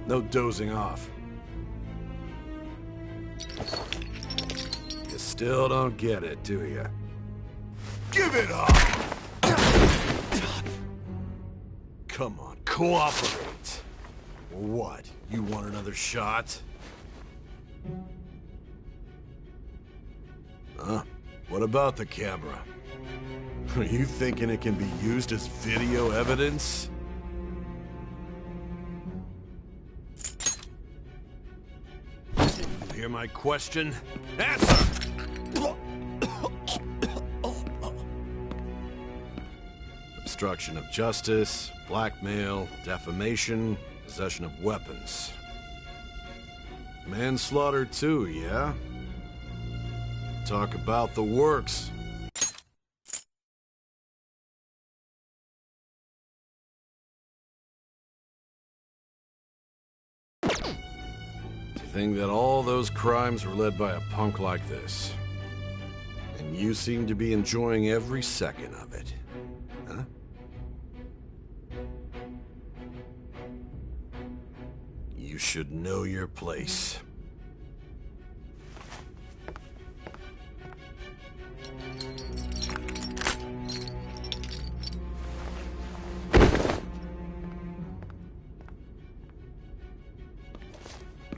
No dozing off. You still don't get it, do you? Give it up! Come on, cooperate. What? You want another shot? Huh? What about the camera? Are you thinking it can be used as video evidence? Did you hear my question? Answer! Obstruction of justice, blackmail, defamation, possession of weapons. Manslaughter too, yeah? Talk about the works. To think that all those crimes were led by a punk like this. And you seem to be enjoying every second of it. Huh? You should know your place.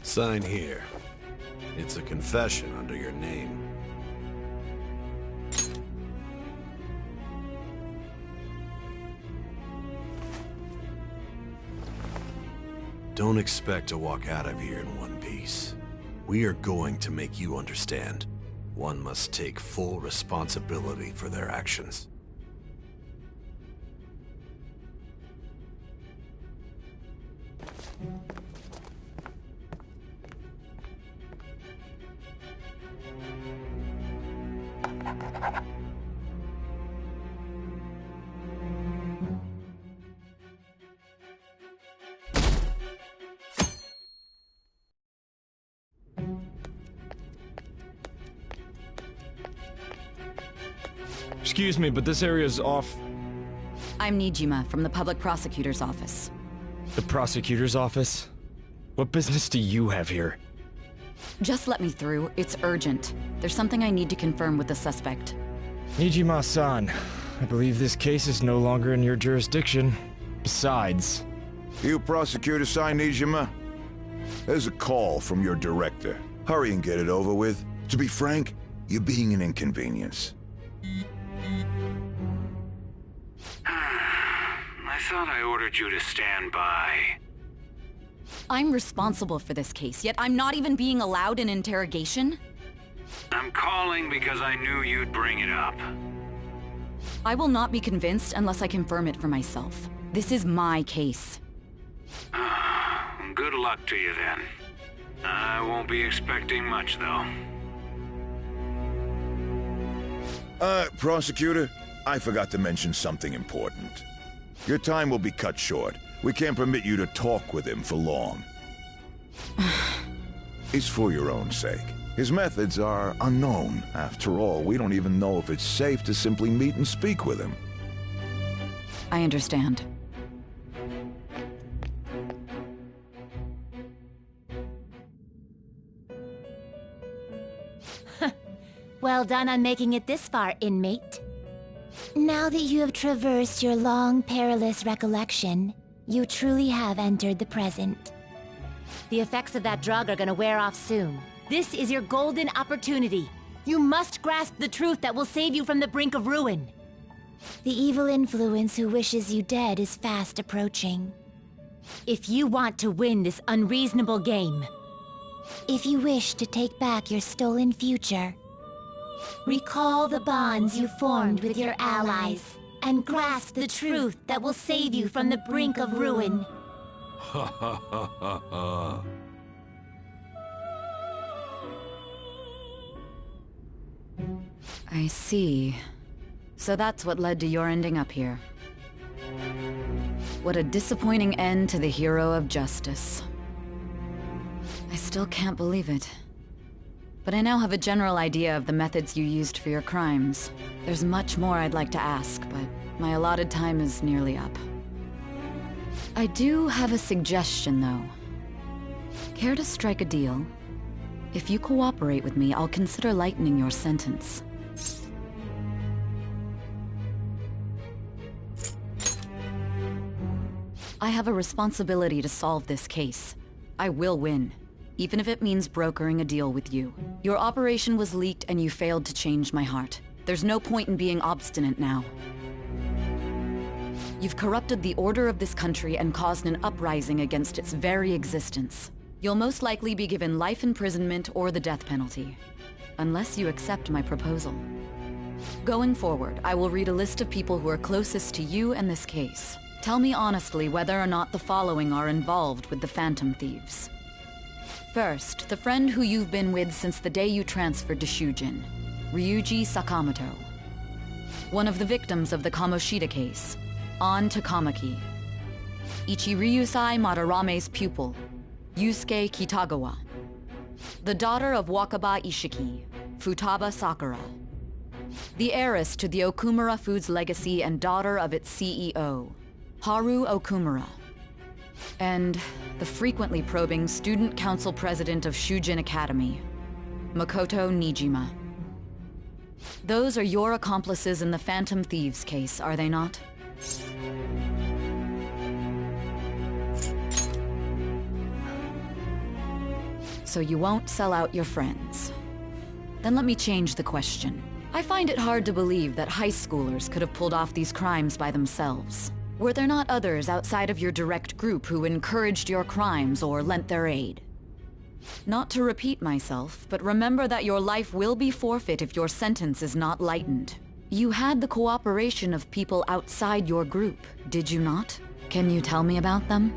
Sign here. It's a confession under your name. Don't expect to walk out of here in one piece. We are going to make you understand. One must take full responsibility for their actions. Excuse me, but this area's off... I'm Nijima from the Public Prosecutor's Office. The Prosecutor's Office? What business do you have here? Just let me through. It's urgent. There's something I need to confirm with the suspect. Nijima-san, I believe this case is no longer in your jurisdiction. Besides... You prosecutor sign Nijima? There's a call from your director. Hurry and get it over with. To be frank, you're being an inconvenience. I thought I ordered you to stand by. I'm responsible for this case, yet I'm not even being allowed an interrogation? I'm calling because I knew you'd bring it up. I will not be convinced unless I confirm it for myself. This is my case. Good luck to you then. I won't be expecting much, though. Prosecutor, I forgot to mention something important. Your time will be cut short. We can't permit you to talk with him for long. It's for your own sake. His methods are unknown. After all, we don't even know if it's safe to simply meet and speak with him. I understand. Well done on making it this far, inmate. Now that you have traversed your long, perilous recollection, you truly have entered the present. The effects of that drug are gonna wear off soon. This is your golden opportunity. You must grasp the truth that will save you from the brink of ruin. The evil influence who wishes you dead is fast approaching. If you want to win this unreasonable game, if you wish to take back your stolen future, recall the bonds you formed with your allies, and grasp the truth that will save you from the brink of ruin. Ha ha ha ha ha. I see. So that's what led to your ending up here. What a disappointing end to the hero of justice. I still can't believe it. But I now have a general idea of the methods you used for your crimes. There's much more I'd like to ask, but my allotted time is nearly up. I do have a suggestion, though. Care to strike a deal? If you cooperate with me, I'll consider lightening your sentence. I have a responsibility to solve this case. I will win, even if it means brokering a deal with you. Your operation was leaked and you failed to change my heart. There's no point in being obstinate now. You've corrupted the order of this country and caused an uprising against its very existence. You'll most likely be given life imprisonment or the death penalty, unless you accept my proposal. Going forward, I will read a list of people who are closest to you and this case. Tell me honestly whether or not the following are involved with the Phantom Thieves. First, the friend who you've been with since the day you transferred to Shujin, Ryuji Sakamoto. One of the victims of the Kamoshida case, An Takamaki. Ichiryusai Madarame's pupil, Yusuke Kitagawa. The daughter of Wakaba Ishiki, Futaba Sakura. The heiress to the Okumura Foods legacy and daughter of its CEO, Haru Okumura. And the frequently probing student council president of Shujin Academy, Makoto Nijima. Those are your accomplices in the Phantom Thieves case, are they not? So you won't sell out your friends. Then let me change the question. I find it hard to believe that high schoolers could have pulled off these crimes by themselves. Were there not others outside of your direct group who encouraged your crimes or lent their aid? Not to repeat myself, but remember that your life will be forfeit if your sentence is not lightened. You had the cooperation of people outside your group, did you not? Can you tell me about them?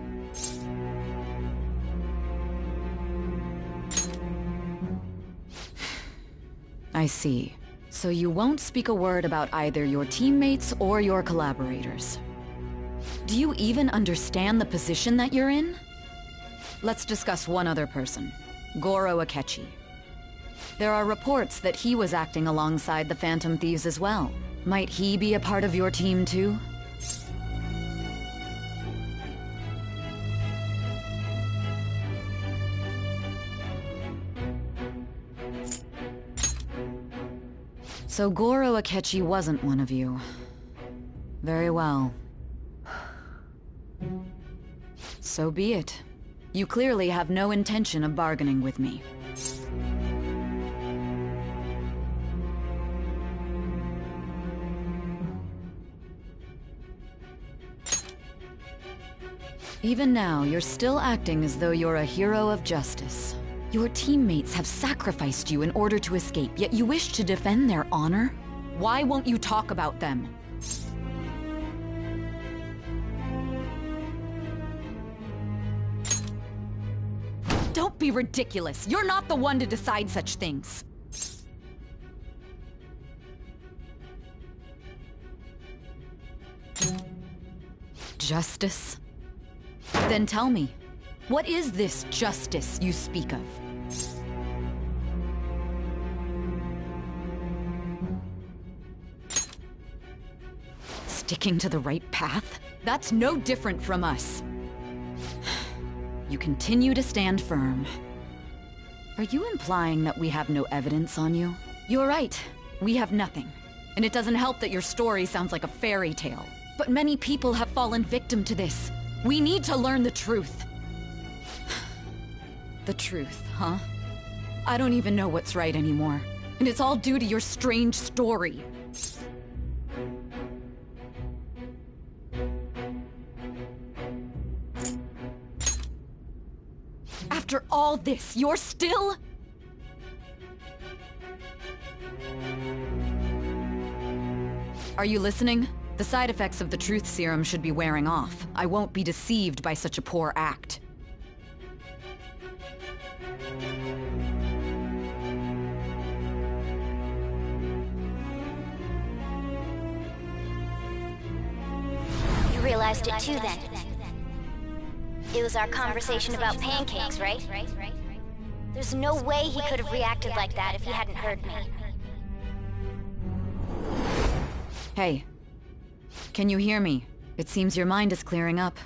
I see. So you won't speak a word about either your teammates or your collaborators. Do you even understand the position that you're in? Let's discuss one other person, Goro Akechi. There are reports that he was acting alongside the Phantom Thieves as well. Might he be a part of your team too? So Goro Akechi wasn't one of you. Very well. So be it. You clearly have no intention of bargaining with me. Even now, you're still acting as though you're a hero of justice. Your teammates have sacrificed you in order to escape, yet you wish to defend their honor? Why won't you talk about them? Don't be ridiculous. You're not the one to decide such things. Justice? Then tell me, what is this justice you speak of? Sticking to the right path? That's no different from us. You continue to stand firm. Are you implying that we have no evidence on you? You're right. We have nothing. And it doesn't help that your story sounds like a fairy tale. But many people have fallen victim to this. We need to learn the truth. The truth, huh? I don't even know what's right anymore. And it's all due to your strange story. After all this, you're still... Are you listening? The side effects of the truth serum should be wearing off. I won't be deceived by such a poor act. You realized it too then. It was our conversation about pancakes, right? There's no way he could have reacted like that if he hadn't heard me. Hey. Can you hear me? It seems your mind is clearing up.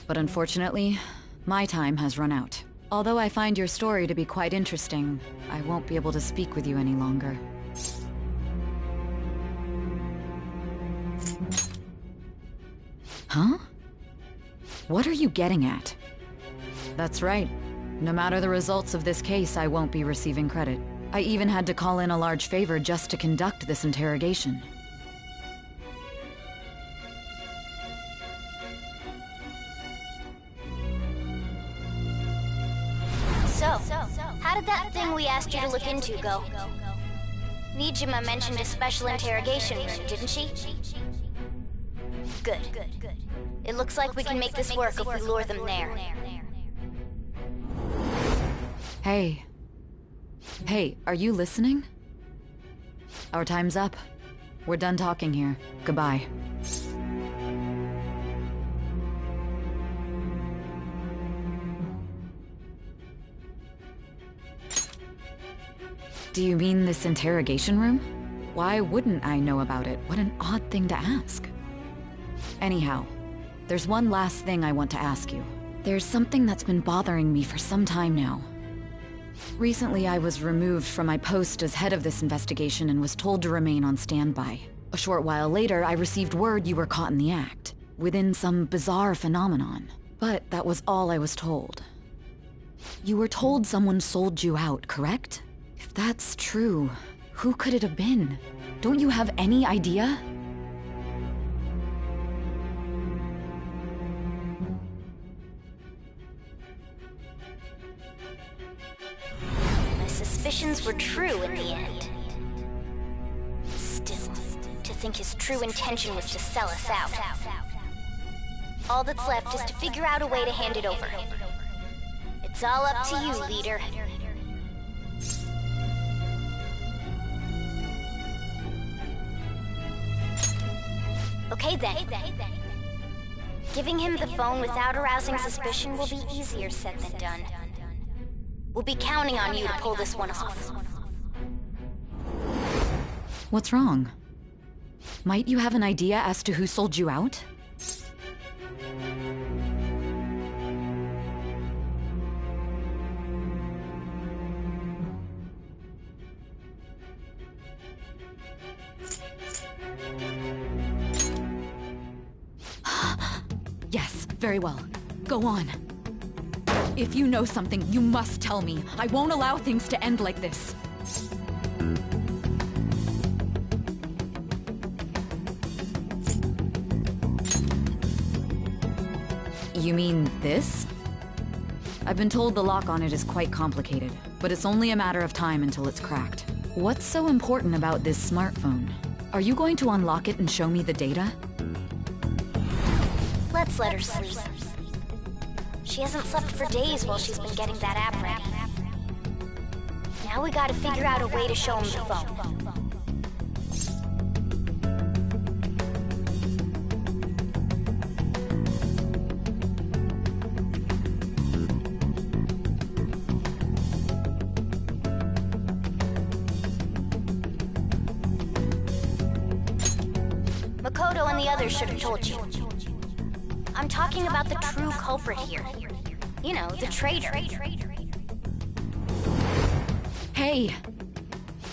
But unfortunately, my time has run out. Although I find your story to be quite interesting, I won't be able to speak with you any longer. Huh? What are you getting at? That's right. No matter the results of this case, I won't be receiving credit. I even had to call in a large favor just to conduct this interrogation. So, how did that thing we asked you to look into go? Nijima mentioned a special interrogation room, didn't she? Good. It looks like we can make this work if we lure them there. Hey. Hey, are you listening? Our time's up. We're done talking here. Goodbye. Do you mean this interrogation room? Why wouldn't I know about it? What an odd thing to ask. Anyhow, there's one last thing I want to ask you. There's something that's been bothering me for some time now. Recently, I was removed from my post as head of this investigation and was told to remain on standby. A short while later, I received word you were caught in the act, within some bizarre phenomenon. But that was all I was told. You were told someone sold you out, correct? If that's true, who could it have been? Don't you have any idea? My suspicions were true in the end. Still, to think his true intention was to sell us out. All that's left is to figure out a way to hand it over. It's all up to you, leader. Okay then. Giving him the phone without arousing suspicion will be easier said than done. We'll be counting on you to pull this one off. What's wrong? Might you have an idea as to who sold you out? Yes, very well. Go on. If you know something, you must tell me. I won't allow things to end like this. You mean this? I've been told the lock on it is quite complicated, but it's only a matter of time until it's cracked. What's so important about this smartphone? Are you going to unlock it and show me the data? Let's let her sleep. She hasn't slept for days while she's been getting that app ready. Now we gotta figure out a way to show him the phone. Makoto and the others should have told you. I'm talking about the true culprit here. You know, the traitor. Hey!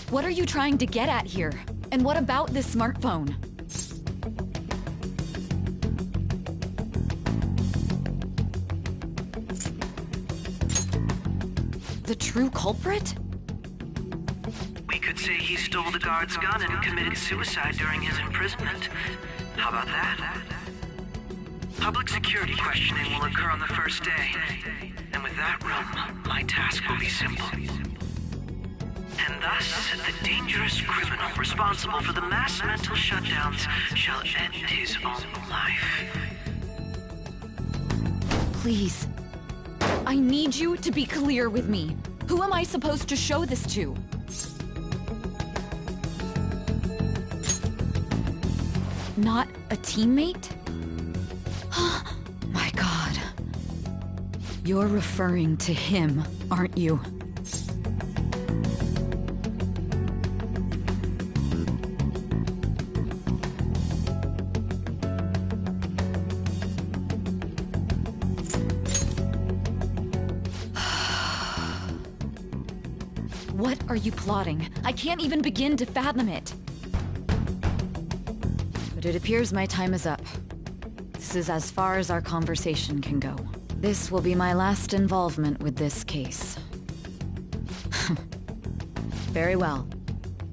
What are you trying to get at here? And what about this smartphone? The true culprit? We could say he stole the guard's gun and committed suicide during his imprisonment. How about that? Public security questioning will occur on the first day. And with that room, my task will be simple. And thus, the dangerous criminal responsible for the mass mental shutdowns shall end his own life. Please. I need you to be clear with me. Who am I supposed to show this to? Not a teammate? My God. You're referring to him, aren't you? What are you plotting? I can't even begin to fathom it. But it appears my time is up. This is as far as our conversation can go. This will be my last involvement with this case. Very well.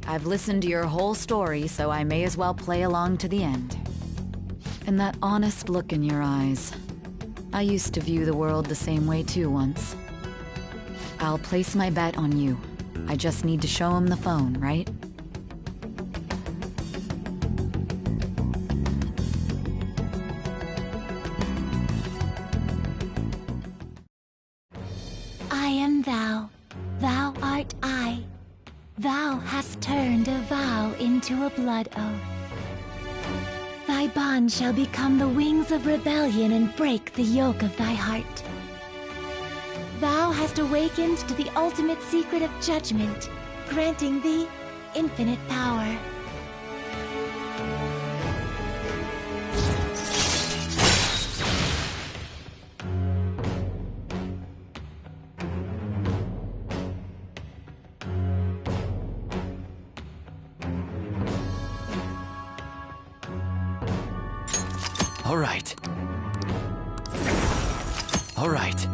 I've listened to your whole story, so I may as well play along to the end. And that honest look in your eyes. I used to view the world the same way too once. I'll place my bet on you. I just need to show him the phone, right? I am thou, thou art I. Thou hast turned a vow into a blood oath. Thy bond shall become the wings of rebellion and break the yoke of thy heart. Thou hast awakened to the ultimate secret of judgment, granting thee infinite power. All right. All right.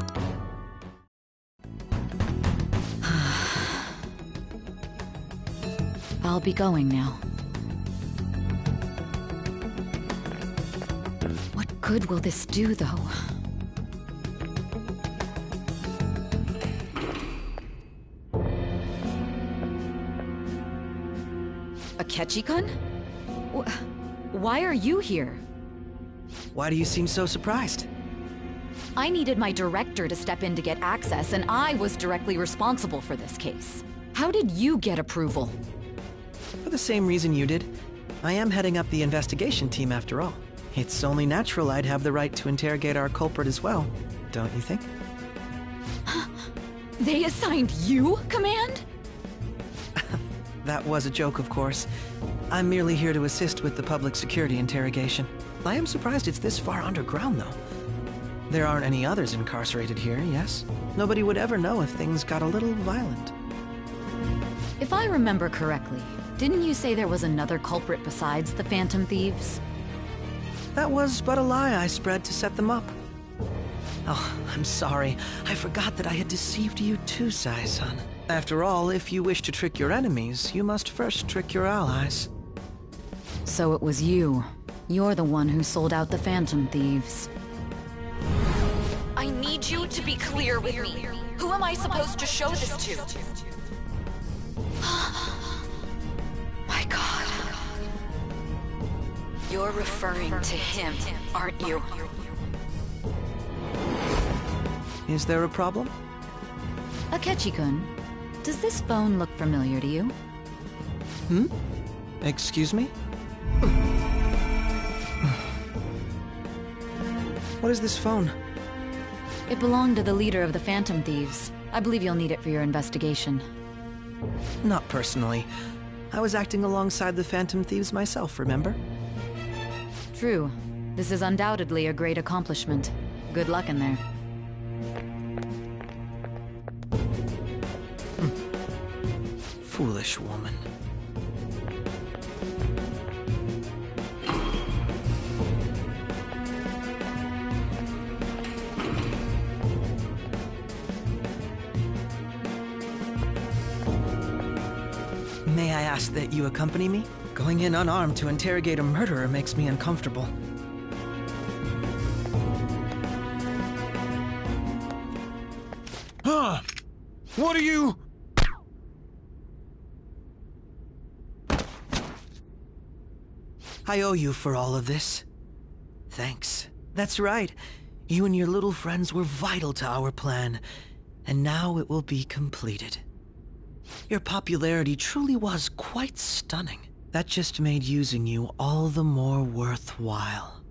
I'll be going now. What good will this do, though? Akechi-kun? Why are you here? Why do you seem so surprised? I needed my director to step in to get access, and I was directly responsible for this case. How did you get approval? For the same reason you did. I am heading up the investigation team after all. It's only natural I'd have the right to interrogate our culprit as well, don't you think? They assigned you command? That was a joke, of course. I'm merely here to assist with the public security interrogation. I am surprised it's this far underground, though. There aren't any others incarcerated here, yes? Nobody would ever know if things got a little violent. If I remember correctly, didn't you say there was another culprit besides the Phantom Thieves? That was but a lie I spread to set them up. Oh, I'm sorry. I forgot that I had deceived you too, Sai-san. After all, if you wish to trick your enemies, you must first trick your allies. So it was you. You're the one who sold out the Phantom Thieves. I need you to be clear with me. Who am I supposed to show this to? My God. You're referring to him, aren't you? Is there a problem? Akechi-kun, does this phone look familiar to you? Excuse me? What is this phone? It belonged to the leader of the Phantom Thieves. I believe you'll need it for your investigation. Not personally. I was acting alongside the Phantom Thieves myself, remember? True. This is undoubtedly a great accomplishment. Good luck in there. Foolish woman. May I ask that you accompany me? Going in unarmed to interrogate a murderer makes me uncomfortable. Huh? What are you... I owe you for all of this. Thanks. That's right. You and your little friends were vital to our plan, and now it will be completed. Your popularity truly was quite stunning. That just made using you all the more worthwhile.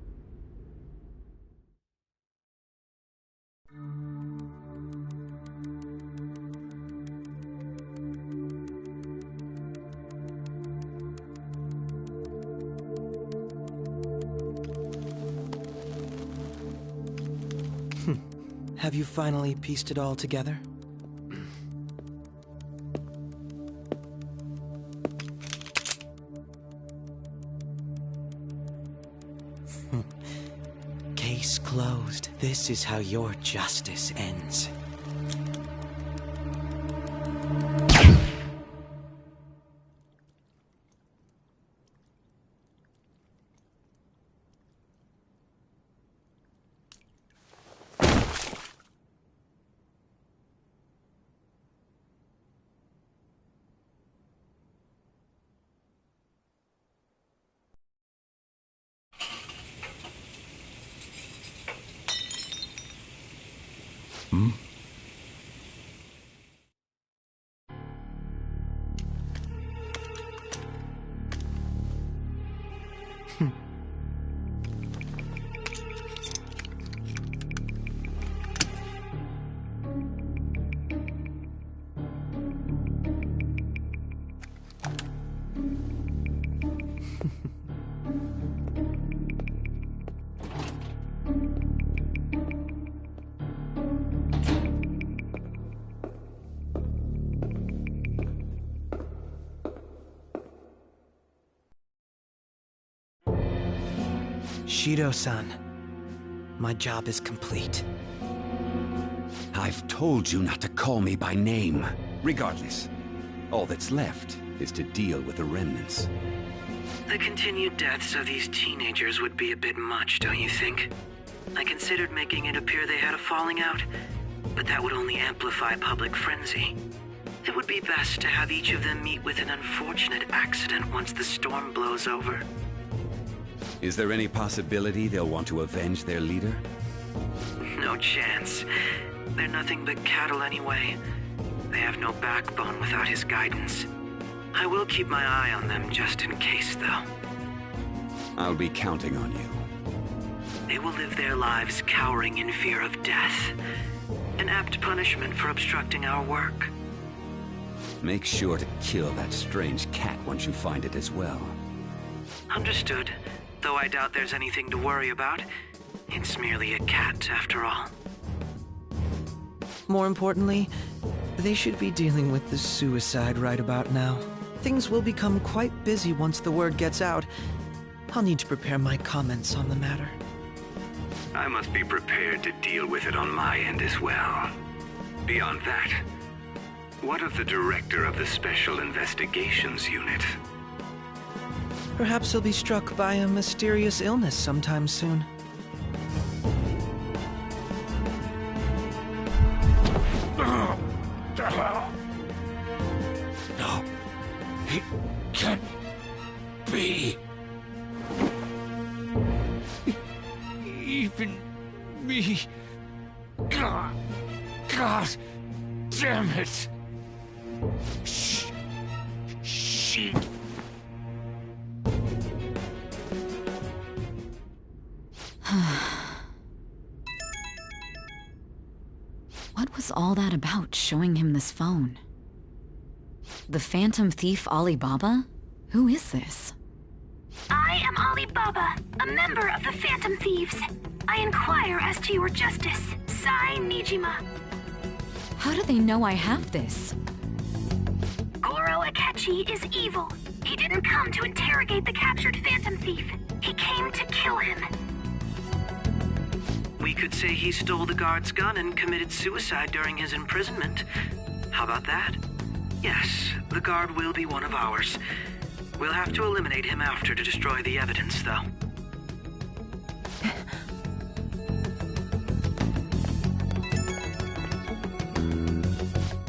Have you finally pieced it all together? This is how your justice ends. Shido-san, my job is complete. I've told you not to call me by name. Regardless, all that's left is to deal with the remnants. The continued deaths of these teenagers would be a bit much, don't you think? I considered making it appear they had a falling out, but that would only amplify public frenzy. It would be best to have each of them meet with an unfortunate accident once the storm blows over. Is there any possibility they'll want to avenge their leader? No chance. They're nothing but cattle anyway. They have no backbone without his guidance. I will keep my eye on them just in case, though. I'll be counting on you. They will live their lives cowering in fear of death. An apt punishment for obstructing our work. Make sure to kill that strange cat once you find it as well. Understood. Though I doubt there's anything to worry about. It's merely a cat, after all. More importantly, they should be dealing with the suicide right about now. Things will become quite busy once the word gets out. I'll need to prepare my comments on the matter. I must be prepared to deal with it on my end as well. Beyond that, what of the director of the Special Investigations Unit? Perhaps he'll be struck by a mysterious illness sometime soon. No, it can't be. Even me. God damn it. She. What was all that about, showing him this phone? The Phantom Thief Alibaba? Who is this? I am Alibaba, a member of the Phantom Thieves. I inquire as to your justice, Sai Nijima. How do they know I have this? Goro Akechi is evil. He didn't come to interrogate the captured Phantom Thief. He came to kill him. We could say he stole the guard's gun and committed suicide during his imprisonment. How about that? Yes, the guard will be one of ours. We'll have to eliminate him after to destroy the evidence, though.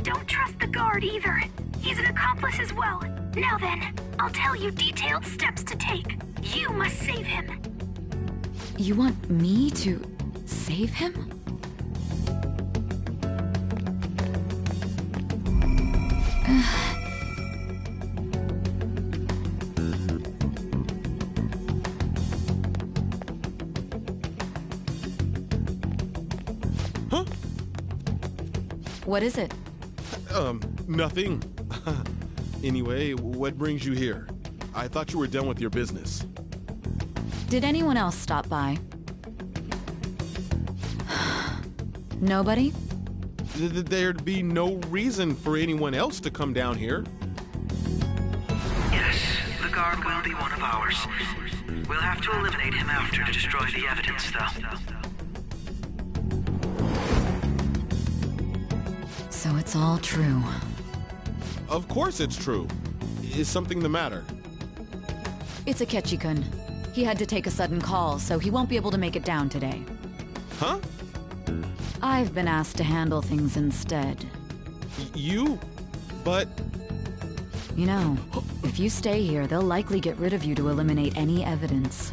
Don't trust the guard either. He's an accomplice as well. Now then, I'll tell you detailed steps to take. You must save him. You want me to save him? Huh? What is it? Nothing. Anyway, what brings you here? I thought you were done with your business. Did anyone else stop by? Nobody? There'd be no reason for anyone else to come down here. Yes, the guard will be one of ours. We'll have to eliminate him after to destroy the evidence, though. So it's all true. Of course it's true. Is something the matter? It's Akechi-kun. He had to take a sudden call, so he won't be able to make it down today. Huh? I've been asked to handle things instead. You? But... You know, if you stay here, they'll likely get rid of you to eliminate any evidence.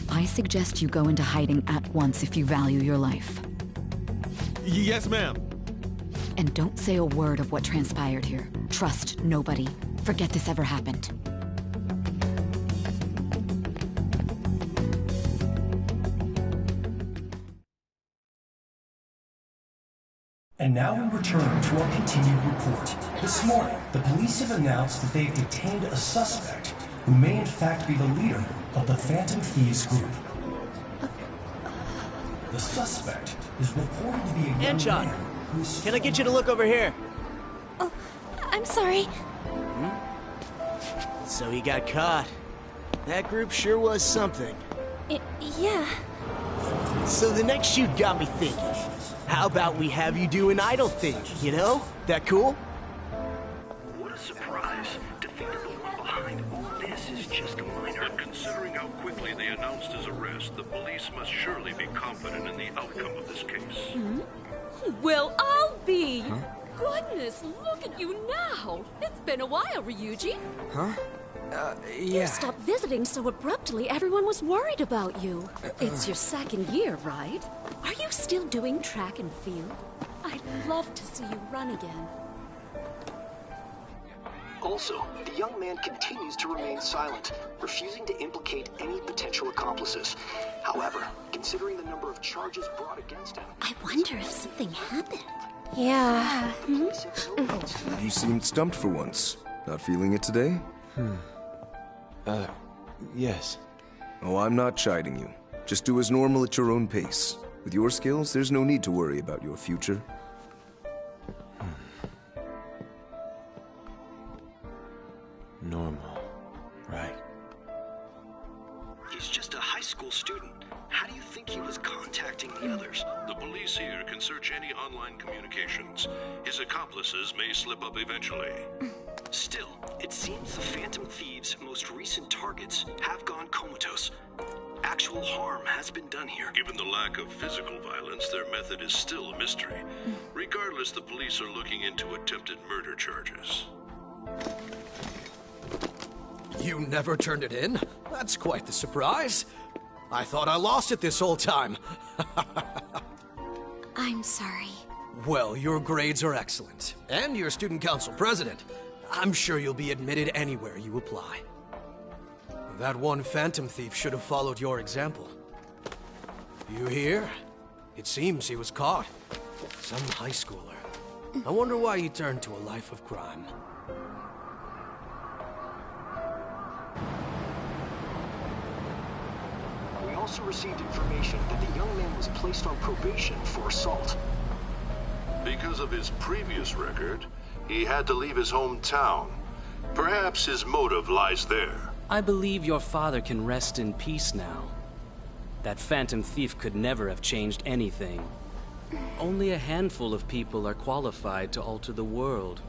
I suggest you go into hiding at once if you value your life. Yes, ma'am. And don't say a word of what transpired here. Trust nobody. Forget this ever happened. And now we return to our continued report. This morning, the police have announced that they've detained a suspect who may in fact be the leader of the Phantom Thieves group. The suspect is reported to be a young man who's... Can I get you to look over here? Oh, I'm sorry. So he got caught. That group sure was something. Yeah. So the next shoot got me thinking. How about we have you do an idol thing, you know? That cool? What a surprise. Defeated the one behind all this is just minor. And considering how quickly they announced his arrest, the police must surely be confident in the outcome of this case. Well, I'll be. Goodness, look at you now. It's been a while, Ryuji. Huh? You stopped visiting so abruptly, everyone was worried about you. It's your second year, right? Are you still doing track and field? I'd love to see you run again. Also, the young man continues to remain silent, refusing to implicate any potential accomplices. However, considering the number of charges brought against him... I wonder if something happened. Yeah. You seemed stumped for once. Not feeling it today? Yes. Oh, I'm not chiding you. Just do as normal at your own pace. With your skills, there's no need to worry about your future. Normal. Right. He's just a high school student. How do you think he was contacting the others? The police here can search any online communications. His accomplices may slip up eventually. Still, it seems the Phantom Thieves' most recent targets have gone comatose. Actual harm has been done here. Given the lack of physical violence, their method is still a mystery. Regardless, the police are looking into attempted murder charges. You never turned it in? That's quite the surprise. I thought I lost it this whole time. I'm sorry. Well, your grades are excellent. And you're student council president. I'm sure you'll be admitted anywhere you apply. That one Phantom Thief should have followed your example. You hear? It seems he was caught. Some high schooler. I wonder why he turned to a life of crime. We also received information that the young man was placed on probation for assault. Because of his previous record, he had to leave his hometown. Perhaps his motive lies there. I believe your father can rest in peace now. That Phantom Thief could never have changed anything. Only a handful of people are qualified to alter the world.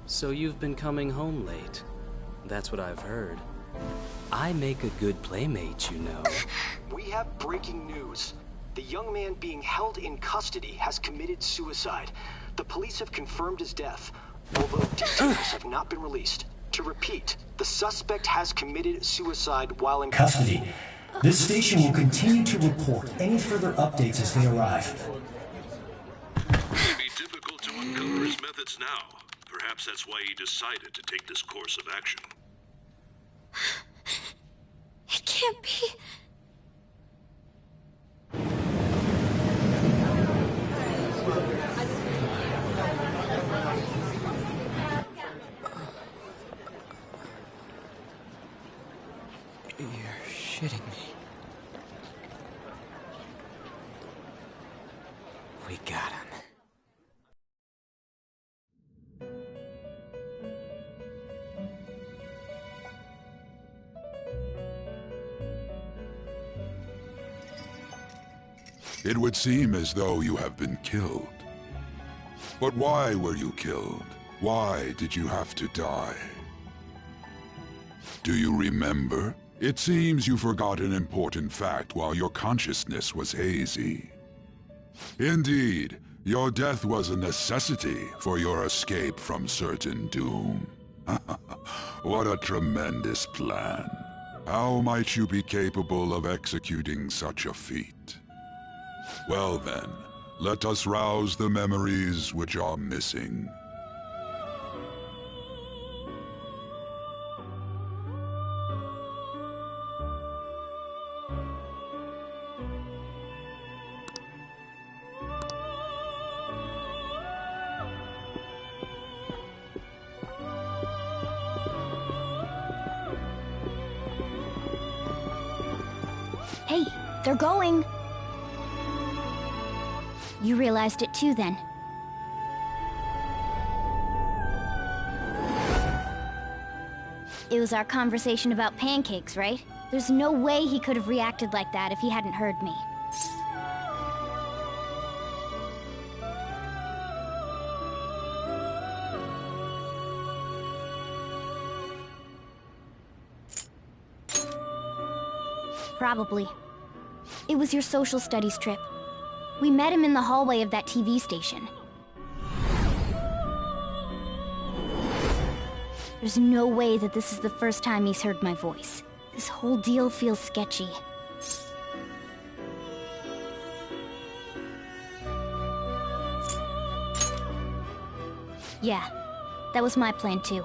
So you've been coming home late. That's what I've heard. I make a good playmate, you know. We have breaking news. The young man being held in custody has committed suicide. The police have confirmed his death, although details have not been released. To repeat, the suspect has committed suicide while in custody. This station will continue to report any further updates as they arrive. It would be difficult to uncover his methods now. Perhaps that's why he decided to take this course of action. It can't be. You're shitting me. We got him. It would seem as though you have been killed. But why were you killed? Why did you have to die? Do you remember? It seems you forgot an important fact while your consciousness was hazy. Indeed, your death was a necessity for your escape from certain doom. What a tremendous plan. How might you be capable of executing such a feat? Well then, let us rouse the memories which are missing. Hey, they're going. You realized it too, then. It was our conversation about pancakes, right? There's no way he could have reacted like that if he hadn't heard me. Probably. It was your social studies trip. We met him in the hallway of that TV station. There's no way that this is the first time he's heard my voice. This whole deal feels sketchy. Yeah, that was my plan too.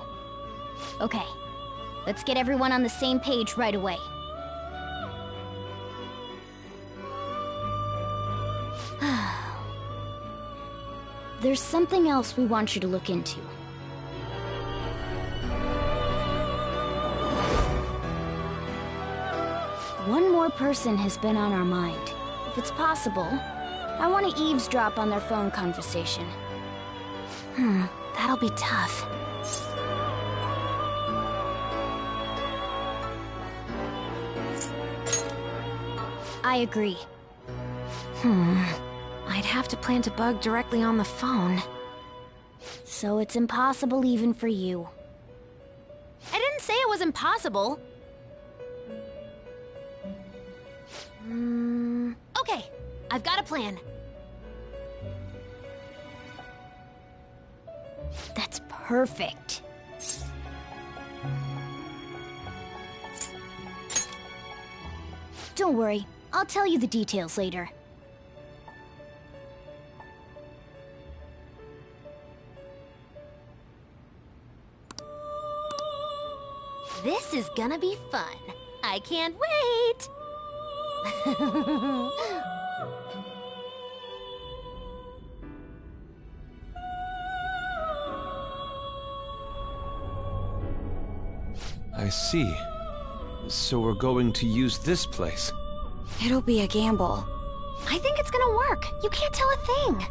Okay, let's get everyone on the same page right away. There's something else we want you to look into. One more person has been on our mind. If it's possible, I want to eavesdrop on their phone conversation. That'll be tough. I agree. I'd have to plant a bug directly on the phone. So it's impossible even for you. I didn't say it was impossible. Okay, I've got a plan. That's perfect. Don't worry, I'll tell you the details later. This is gonna be fun. I can't wait! I see. So we're going to use this place. It'll be a gamble. I think it's gonna work. You can't tell a thing.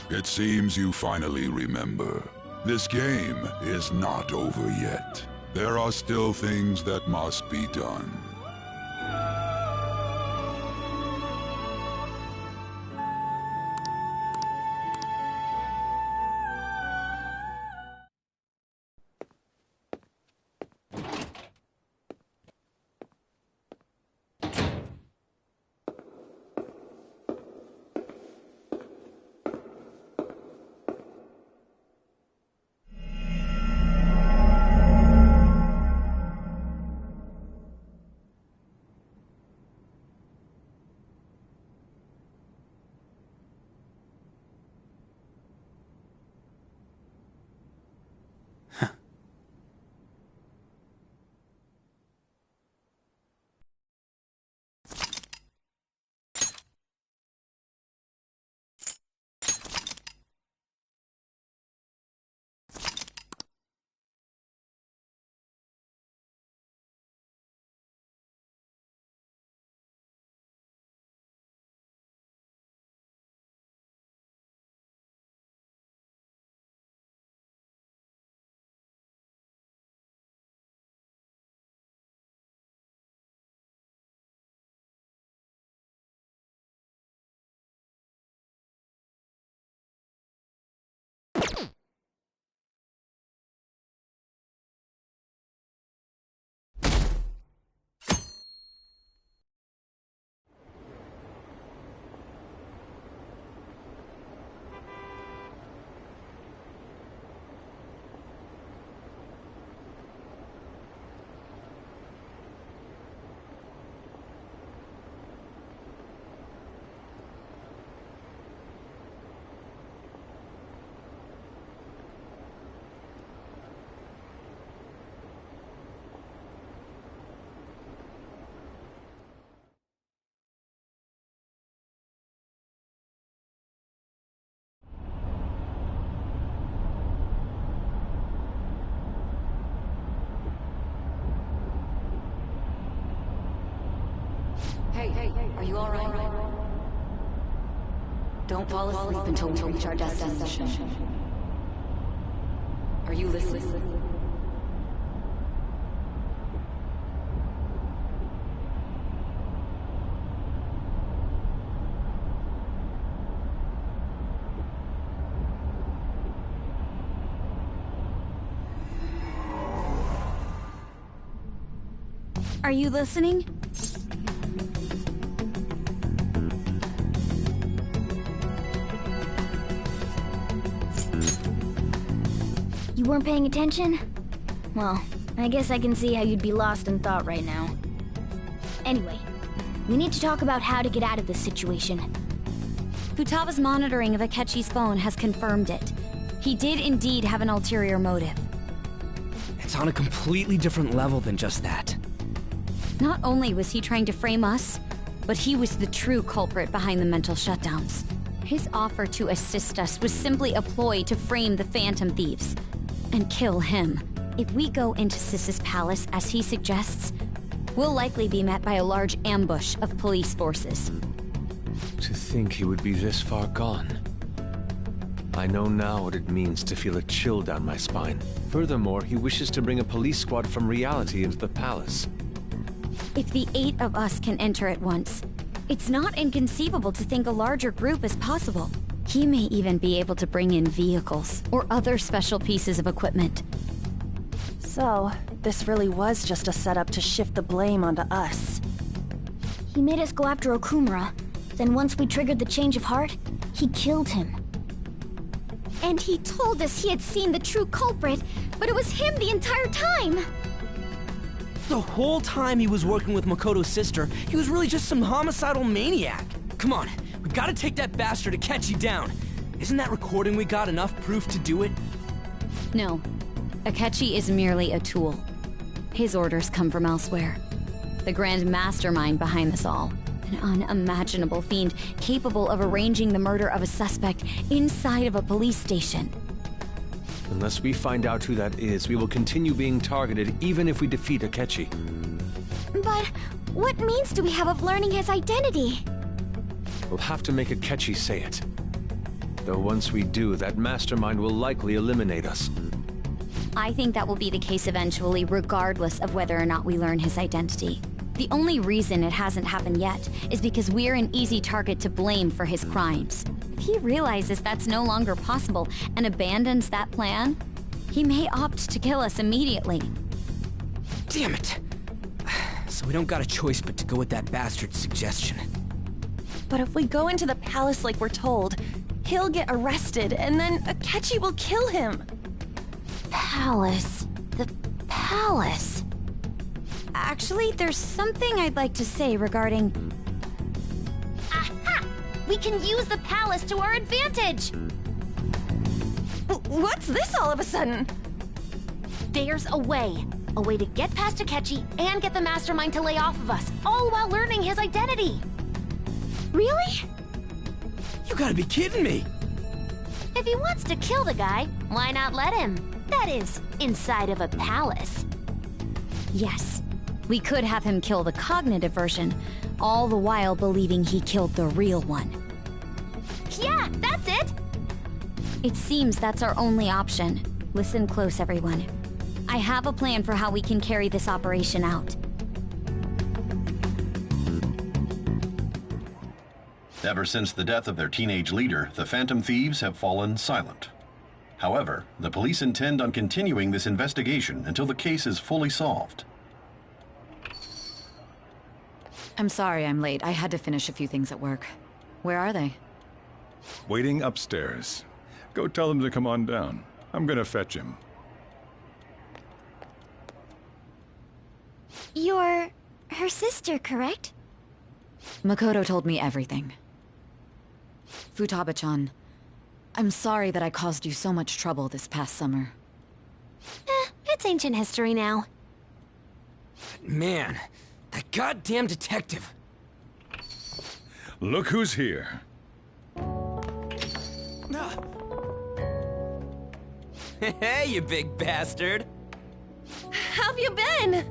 It seems you finally remember. This game is not over yet. There are still things that must be done. Hey, are you alright? Don't fall asleep until we reach our destination. Are you listening? Are you listening? You weren't paying attention? Well, I guess I can see how you'd be lost in thought right now. Anyway, we need to talk about how to get out of this situation. Futaba's monitoring of Akechi's phone has confirmed it. He did indeed have an ulterior motive. It's on a completely different level than just that. Not only was he trying to frame us, but he was the true culprit behind the mental shutdowns. His offer to assist us was simply a ploy to frame the Phantom Thieves and kill him. If we go into Sis's palace as he suggests, we'll likely be met by a large ambush of police forces. To think he would be this far gone. I know now what it means to feel a chill down my spine. Furthermore, he wishes to bring a police squad from reality into the palace. If the 8 of us can enter at once, it's not inconceivable to think a larger group is possible. He may even be able to bring in vehicles or other special pieces of equipment. So, this really was just a setup to shift the blame onto us. He made us go after Okumura. Then once we triggered the change of heart, he killed him. And he told us he had seen the true culprit, but it was him the entire time! The whole time he was working with Makoto's sister, he was really just some homicidal maniac. Come on, we gotta take that bastard Akechi down. Isn't that recording we got enough proof to do it? No. Akechi is merely a tool. His orders come from elsewhere. The grand mastermind behind this all. An unimaginable fiend capable of arranging the murder of a suspect inside of a police station. Unless we find out who that is, we will continue being targeted even if we defeat Akechi. But what means do we have of learning his identity? We'll have to make Akechi say it. Though once we do, that mastermind will likely eliminate us. I think that will be the case eventually, regardless of whether or not we learn his identity. The only reason it hasn't happened yet is because we're an easy target to blame for his crimes. If he realizes that's no longer possible and abandons that plan, he may opt to kill us immediately. Damn it! So we don't got a choice but to go with that bastard's suggestion. But if we go into the palace like we're told, he'll get arrested and then Akechi will kill him. Palace. The palace. Actually, there's something I'd like to say regarding... Aha! We can use the palace to our advantage! What's this all of a sudden? There's a way. A way to get past Akechi and get the mastermind to lay off of us, all while learning his identity. Really? You gotta be kidding me! If he wants to kill the guy, why not let him? That is, inside of a palace. Yes. We could have him kill the cognitive version, all the while believing he killed the real one. Yeah, that's it! It seems that's our only option. Listen close, everyone. I have a plan for how we can carry this operation out. Ever since the death of their teenage leader, the Phantom Thieves have fallen silent. However, the police intend on continuing this investigation until the case is fully solved. I'm sorry I'm late. I had to finish a few things at work. Where are they? Waiting upstairs. Go tell them to come on down. I'm gonna fetch him. You're her sister, correct? Makoto told me everything. Futaba-chan, I'm sorry that I caused you so much trouble this past summer. It's ancient history now. Man, that goddamn detective. Look who's here. Hey, you big bastard. How have you been?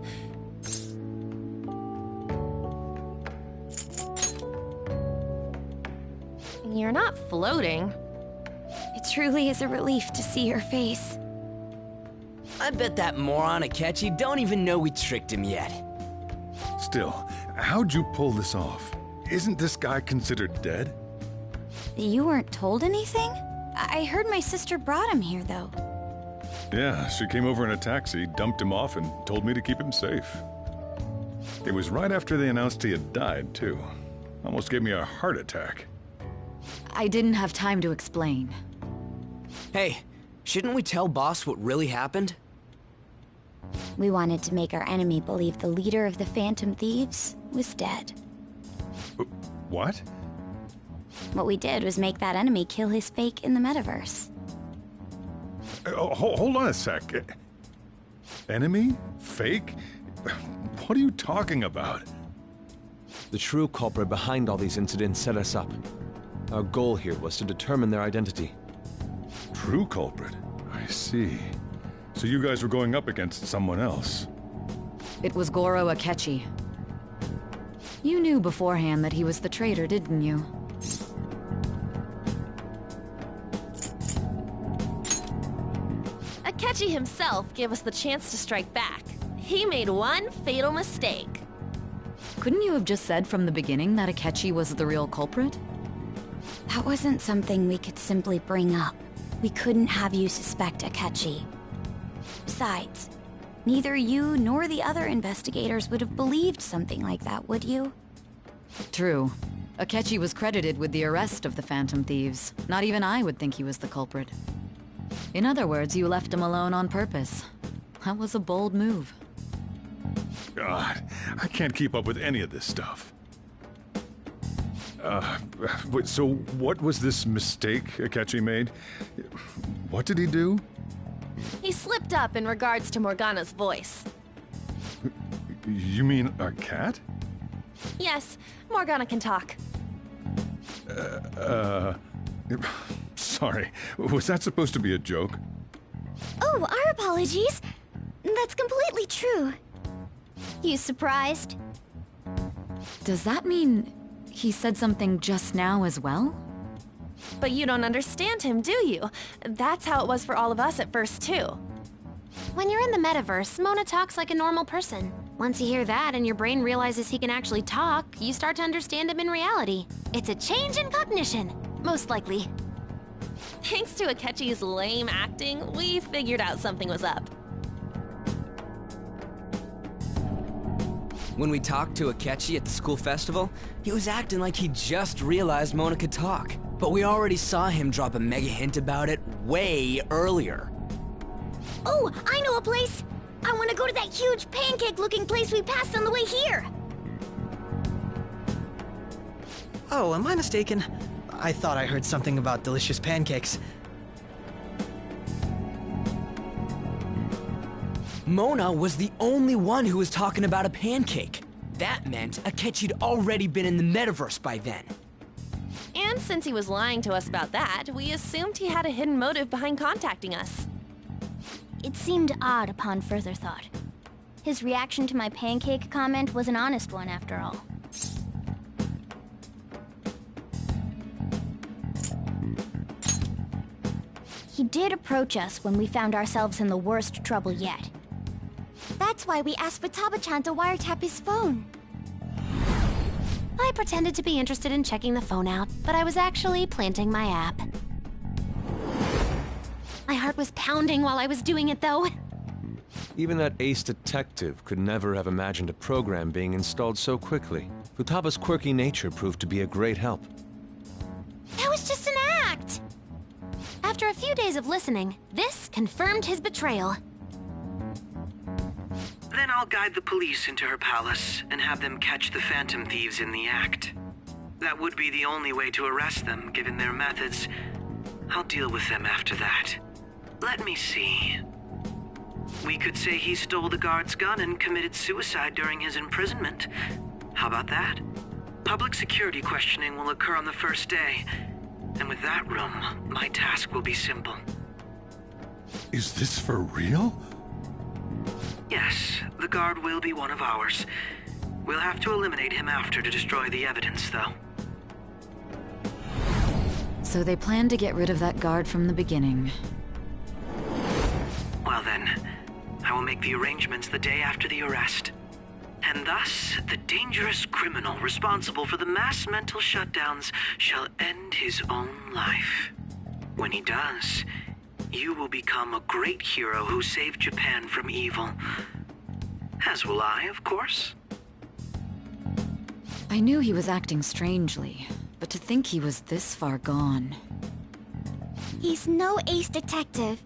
You're not floating. It truly is a relief to see your face. I bet that moron Akechi don't even know we tricked him yet. Still, how'd you pull this off? Isn't this guy considered dead? You weren't told anything? I heard my sister brought him here, though. Yeah, she came over in a taxi, dumped him off, and told me to keep him safe. It was right after they announced he had died, too. Almost gave me a heart attack. I didn't have time to explain. Hey, shouldn't we tell Boss what really happened? We wanted to make our enemy believe the leader of the Phantom Thieves was dead. What? What we did was make that enemy kill his fake in the metaverse. Hold on a sec. Enemy? Fake? What are you talking about? The true culprit behind all these incidents set us up. Our goal here was to determine their identity. True culprit? I see. So you guys were going up against someone else? It was Goro Akechi. You knew beforehand that he was the traitor, didn't you? Akechi himself gave us the chance to strike back. He made one fatal mistake. Couldn't you have just said from the beginning that Akechi was the real culprit? That wasn't something we could simply bring up. We couldn't have you suspect Akechi. Besides, neither you nor the other investigators would have believed something like that, would you? True. Akechi was credited with the arrest of the Phantom Thieves. Not even I would think he was the culprit. In other words, you left him alone on purpose. That was a bold move. God, I can't keep up with any of this stuff. So what was this mistake Akechi made? What did he do? He slipped up in regards to Morgana's voice. You mean a cat? Yes, Morgana can talk. Sorry, was that supposed to be a joke? Oh, our apologies. That's completely true. You surprised? Does that mean he said something just now as well? But you don't understand him, do you? That's how it was for all of us at first, too. When you're in the metaverse, Mona talks like a normal person. Once you hear that and your brain realizes he can actually talk, you start to understand him in reality. It's a change in cognition, most likely. Thanks to Akechi's lame acting, we figured out something was up. When we talked to Akechi at the school festival, he was acting like he just realized Mona could talk. But we already saw him drop a mega hint about it way earlier. Oh, I know a place! I want to go to that huge pancake-looking place we passed on the way here! Oh, am I mistaken? I thought I heard something about delicious pancakes. Mona was the only one who was talking about a pancake. That meant Akechi'd already been in the metaverse by then. And since he was lying to us about that, we assumed he had a hidden motive behind contacting us. It seemed odd upon further thought. His reaction to my pancake comment was an honest one, after all. He did approach us when we found ourselves in the worst trouble yet. That's why we asked Futaba-chan to wiretap his phone. I pretended to be interested in checking the phone out, but I was actually planting my app. My heart was pounding while I was doing it, though. Even that ace detective could never have imagined a program being installed so quickly. Futaba's quirky nature proved to be a great help. That was just an act! After a few days of listening, this confirmed his betrayal. Then I'll guide the police into her palace and have them catch the Phantom Thieves in the act. That would be the only way to arrest them, given their methods. I'll deal with them after that. Let me see. We could say he stole the guard's gun and committed suicide during his imprisonment. How about that? Public security questioning will occur on the first day. And with that room, my task will be simple. Is this for real? Yes, the guard will be one of ours. We'll have to eliminate him after to destroy the evidence, though. So they planned to get rid of that guard from the beginning. Well then, I will make the arrangements the day after the arrest. And thus, the dangerous criminal responsible for the mass mental shutdowns shall end his own life. When he does, you will become a great hero who saved Japan from evil. As will I, of course. I knew he was acting strangely, but to think he was this far gone. He's no ace detective.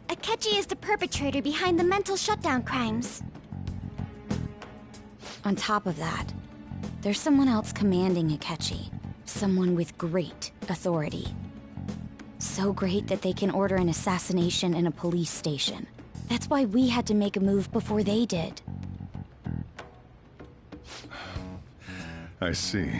Akechi is the perpetrator behind the mental shutdown crimes. On top of that, there's someone else commanding Akechi. Someone with great authority. So great that they can order an assassination in a police station. That's why we had to make a move before they did. I see.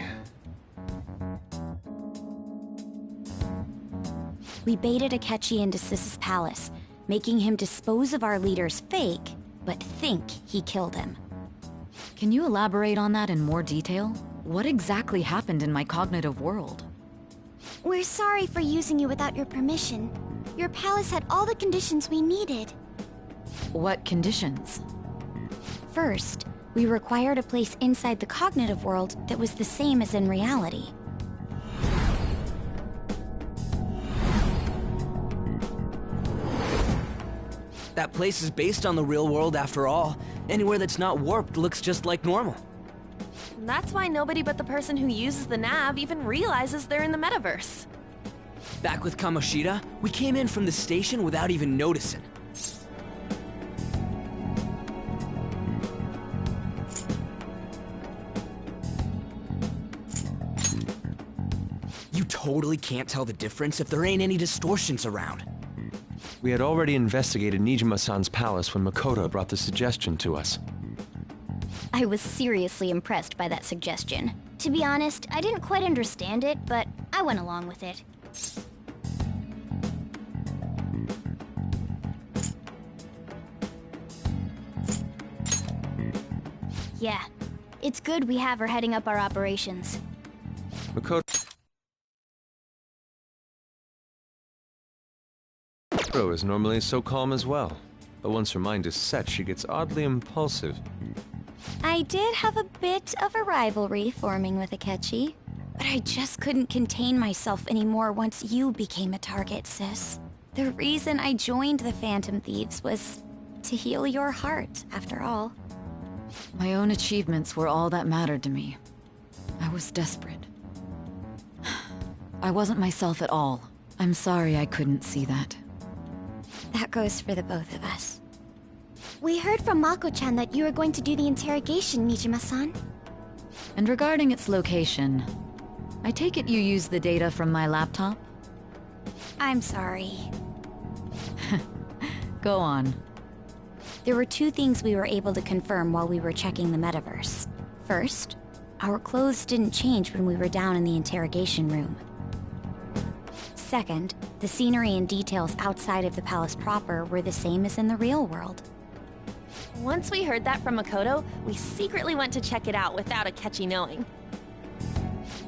We baited Akechi into Sis's palace, making him dispose of our leader's fake, but think he killed him. Can you elaborate on that in more detail? What exactly happened in my cognitive world? We're sorry for using you without your permission. Your palace had all the conditions we needed. What conditions? First, we required a place inside the cognitive world that was the same as in reality. That place is based on the real world after all. Anywhere that's not warped looks just like normal. That's why nobody but the person who uses the nav even realizes they're in the metaverse. Back with Kamoshida, we came in from the station without even noticing. You totally can't tell the difference if there ain't any distortions around. We had already investigated Nijima-san's palace when Makoto brought the suggestion to us. I was seriously impressed by that suggestion. To be honest, I didn't quite understand it, but I went along with it. Yeah, it's good we have her heading up our operations. Makoto is normally so calm as well, but once her mind is set, she gets oddly impulsive. I did have a bit of a rivalry forming with Akechi, but I just couldn't contain myself anymore once you became a target, sis. The reason I joined the Phantom Thieves was to heal your heart, after all. My own achievements were all that mattered to me. I was desperate. I wasn't myself at all. I'm sorry I couldn't see that. That goes for the both of us. We heard from Mako-chan that you were going to do the interrogation, Nijima-san. And regarding its location, I take it you used the data from my laptop? I'm sorry. Go on. There were two things we were able to confirm while we were checking the metaverse. First, our clothes didn't change when we were down in the interrogation room. Second, the scenery and details outside of the palace proper were the same as in the real world. Once we heard that from Makoto, we secretly went to check it out without Akechi knowing.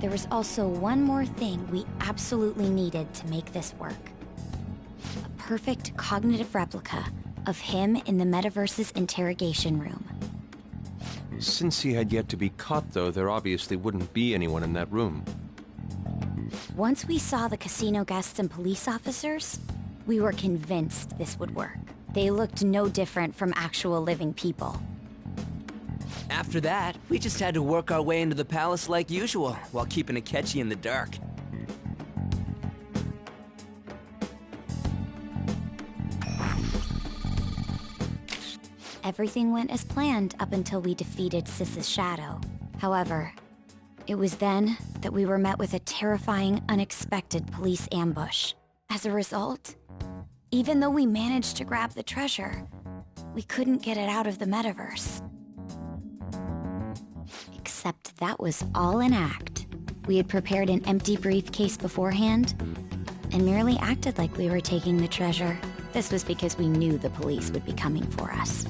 There was also one more thing we absolutely needed to make this work. A perfect cognitive replica of him in the metaverse's interrogation room. Since he had yet to be caught, though, there obviously wouldn't be anyone in that room. Once we saw the casino guests and police officers, we were convinced this would work. They looked no different from actual living people. After that, we just had to work our way into the palace like usual, while keeping Akechi in the dark. Everything went as planned up until we defeated Sis's shadow. However, it was then that we were met with a terrifying, unexpected police ambush. As a result, even though we managed to grab the treasure, we couldn't get it out of the metaverse. Except that was all an act. We had prepared an empty briefcase beforehand, and merely acted like we were taking the treasure. This was because we knew the police would be coming for us.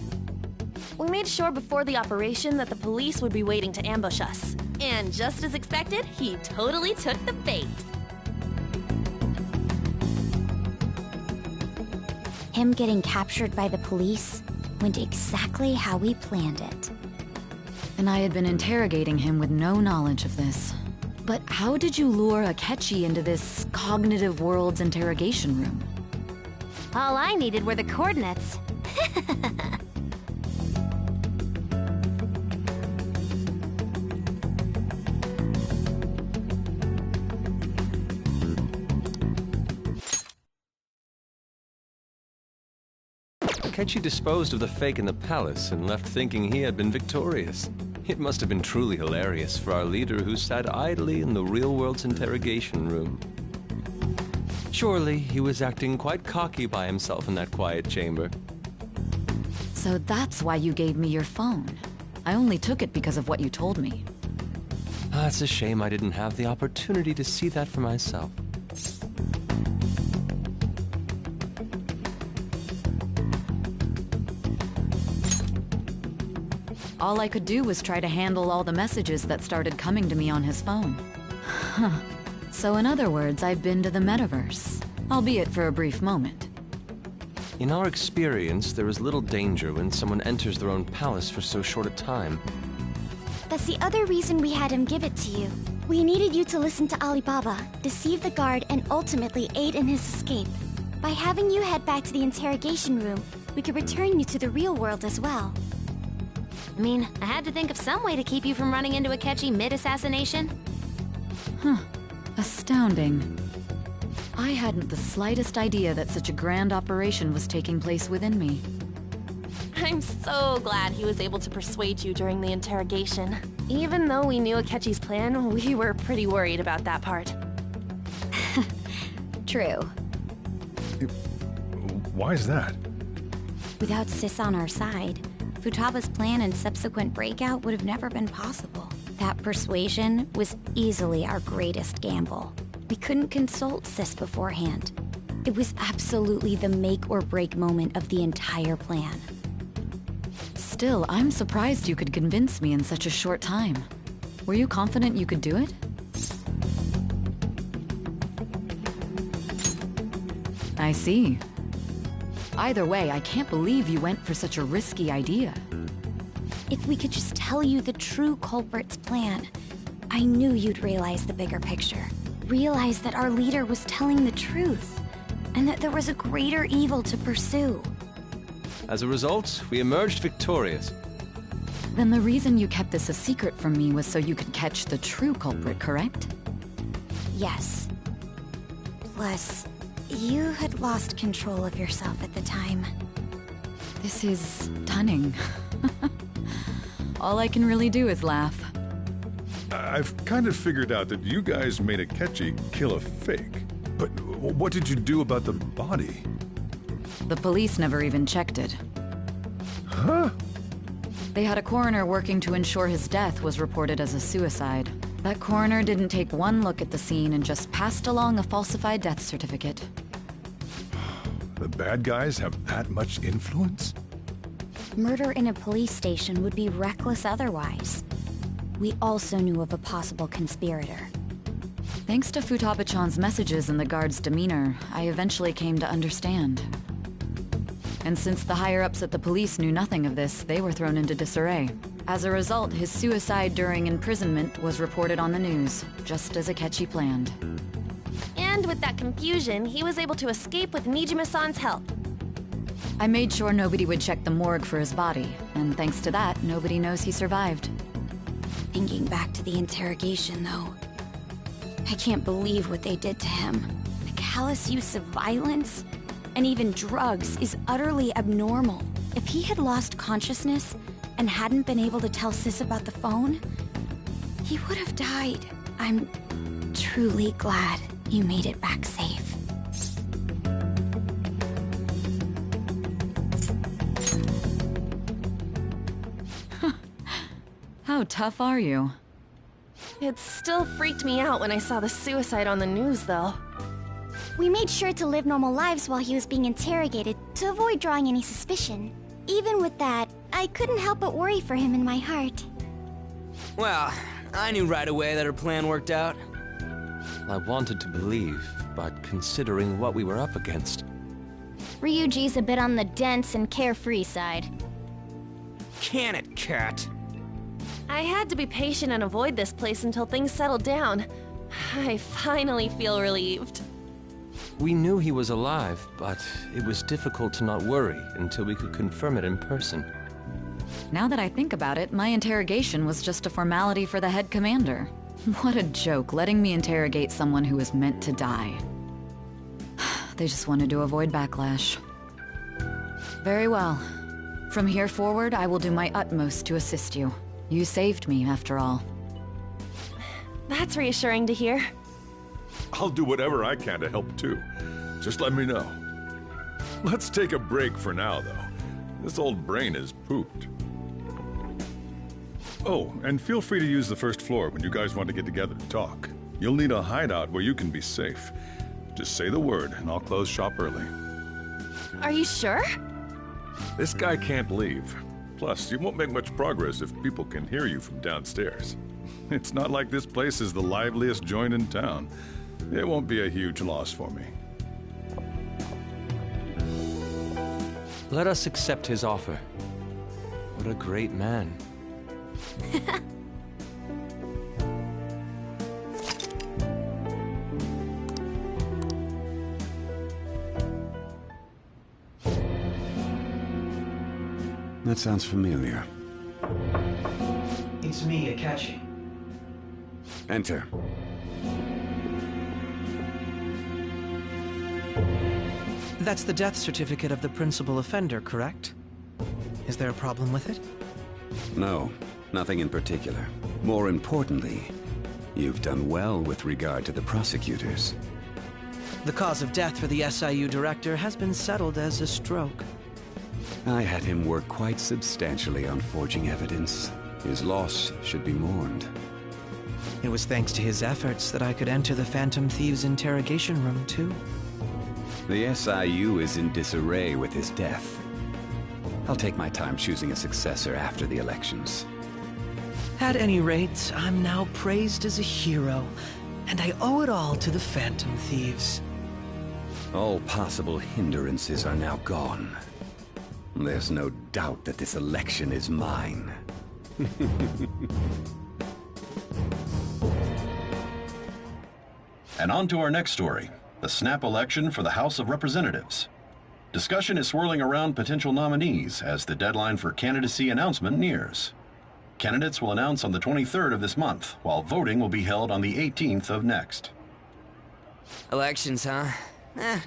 We made sure before the operation that the police would be waiting to ambush us. And just as expected, he totally took the bait. Him getting captured by the police went exactly how we planned it. And I had been interrogating him with no knowledge of this. But how did you lure Akechi into this cognitive world's interrogation room? All I needed were the coordinates. Akechi disposed of the fake in the palace and left thinking he had been victorious. It must have been truly hilarious for our leader who sat idly in the real world's interrogation room. Surely he was acting quite cocky by himself in that quiet chamber. So that's why you gave me your phone. I only took it because of what you told me. It's a shame I didn't have the opportunity to see that for myself. All I could do was try to handle all the messages that started coming to me on his phone. Huh. So in other words, I've been to the metaverse, albeit for a brief moment. In our experience, there is little danger when someone enters their own palace for so short a time. That's the other reason we had him give it to you. We needed you to listen to Alibaba, deceive the guard, and ultimately aid in his escape. By having you head back to the interrogation room, we could return you to the real world as well. I mean, I had to think of some way to keep you from running into Akechi mid-assassination. Huh. Astounding. I hadn't the slightest idea that such a grand operation was taking place within me. I'm so glad he was able to persuade you during the interrogation. Even though we knew Akechi's plan, we were pretty worried about that part. True. Why is that? Without Sis on our side, Futaba's plan and subsequent breakout would have never been possible. That persuasion was easily our greatest gamble. We couldn't consult Sis beforehand. It was absolutely the make or break moment of the entire plan. Still, I'm surprised you could convince me in such a short time. Were you confident you could do it? I see. Either way, I can't believe you went for such a risky idea. If we could just tell you the true culprit's plan, I knew you'd realize the bigger picture. Realize that our leader was telling the truth, and that there was a greater evil to pursue. As a result, we emerged victorious. Then the reason you kept this a secret from me was so you could catch the true culprit, correct? Yes. Plus, you had lost control of yourself at the time. This is stunning. All I can really do is laugh. I've kind of figured out that you guys made Akechi kill a fake. But what did you do about the body? The police never even checked it. Huh? They had a coroner working to ensure his death was reported as a suicide. That coroner didn't take one look at the scene and just passed along a falsified death certificate. The bad guys have that much influence? Murder in a police station would be reckless otherwise. We also knew of a possible conspirator. Thanks to Futaba-chan's messages and the guard's demeanor, I eventually came to understand. And since the higher-ups at the police knew nothing of this, they were thrown into disarray. As a result, his suicide during imprisonment was reported on the news, just as Akechi planned. And with that confusion, he was able to escape with Nijima-san's help. I made sure nobody would check the morgue for his body, and thanks to that, nobody knows he survived. Thinking back to the interrogation, though, I can't believe what they did to him. The callous use of violence, and even drugs, is utterly abnormal. If he had lost consciousness and hadn't been able to tell Sis about the phone, he would have died. I'm truly glad you made it back safe. How tough are you? It still freaked me out when I saw the suicide on the news, though. We made sure to live normal lives while he was being interrogated to avoid drawing any suspicion. Even with that, I couldn't help but worry for him in my heart. Well, I knew right away that her plan worked out. I wanted to believe, but considering what we were up against... Ryuji's a bit on the dense and carefree side. Can it, Cat? I had to be patient and avoid this place until things settled down. I finally feel relieved. We knew he was alive, but it was difficult to not worry until we could confirm it in person. Now that I think about it, my interrogation was just a formality for the head commander. What a joke, letting me interrogate someone who was meant to die. They just wanted to avoid backlash. Very well. From here forward, I will do my utmost to assist you. You saved me, after all. That's reassuring to hear. I'll do whatever I can to help too. Just let me know. Let's take a break for now, though. This old brain is pooped. Oh, and feel free to use the first floor when you guys want to get together and talk. You'll need a hideout where you can be safe. Just say the word, and I'll close shop early. Are you sure? This guy can't leave. Plus, you won't make much progress if people can hear you from downstairs. It's not like this place is the liveliest joint in town. It won't be a huge loss for me. Let us accept his offer. What a great man. That sounds familiar. It's me, Akechi. Enter. That's the death certificate of the principal offender, correct? Is there a problem with it? No, nothing in particular. More importantly, you've done well with regard to the prosecutors. The cause of death for the SIU director has been settled as a stroke. I had him work quite substantially on forging evidence. His loss should be mourned. It was thanks to his efforts that I could enter the Phantom Thieves' interrogation room, too. The SIU is in disarray with his death. I'll take my time choosing a successor after the elections. At any rate, I'm now praised as a hero, and I owe it all to the Phantom Thieves. All possible hindrances are now gone. There's no doubt that this election is mine. And on to our next story, the snap election for the House of Representatives. Discussion is swirling around potential nominees as the deadline for candidacy announcement nears. Candidates will announce on the 23rd of this month, while voting will be held on the 18th of next. Elections, huh?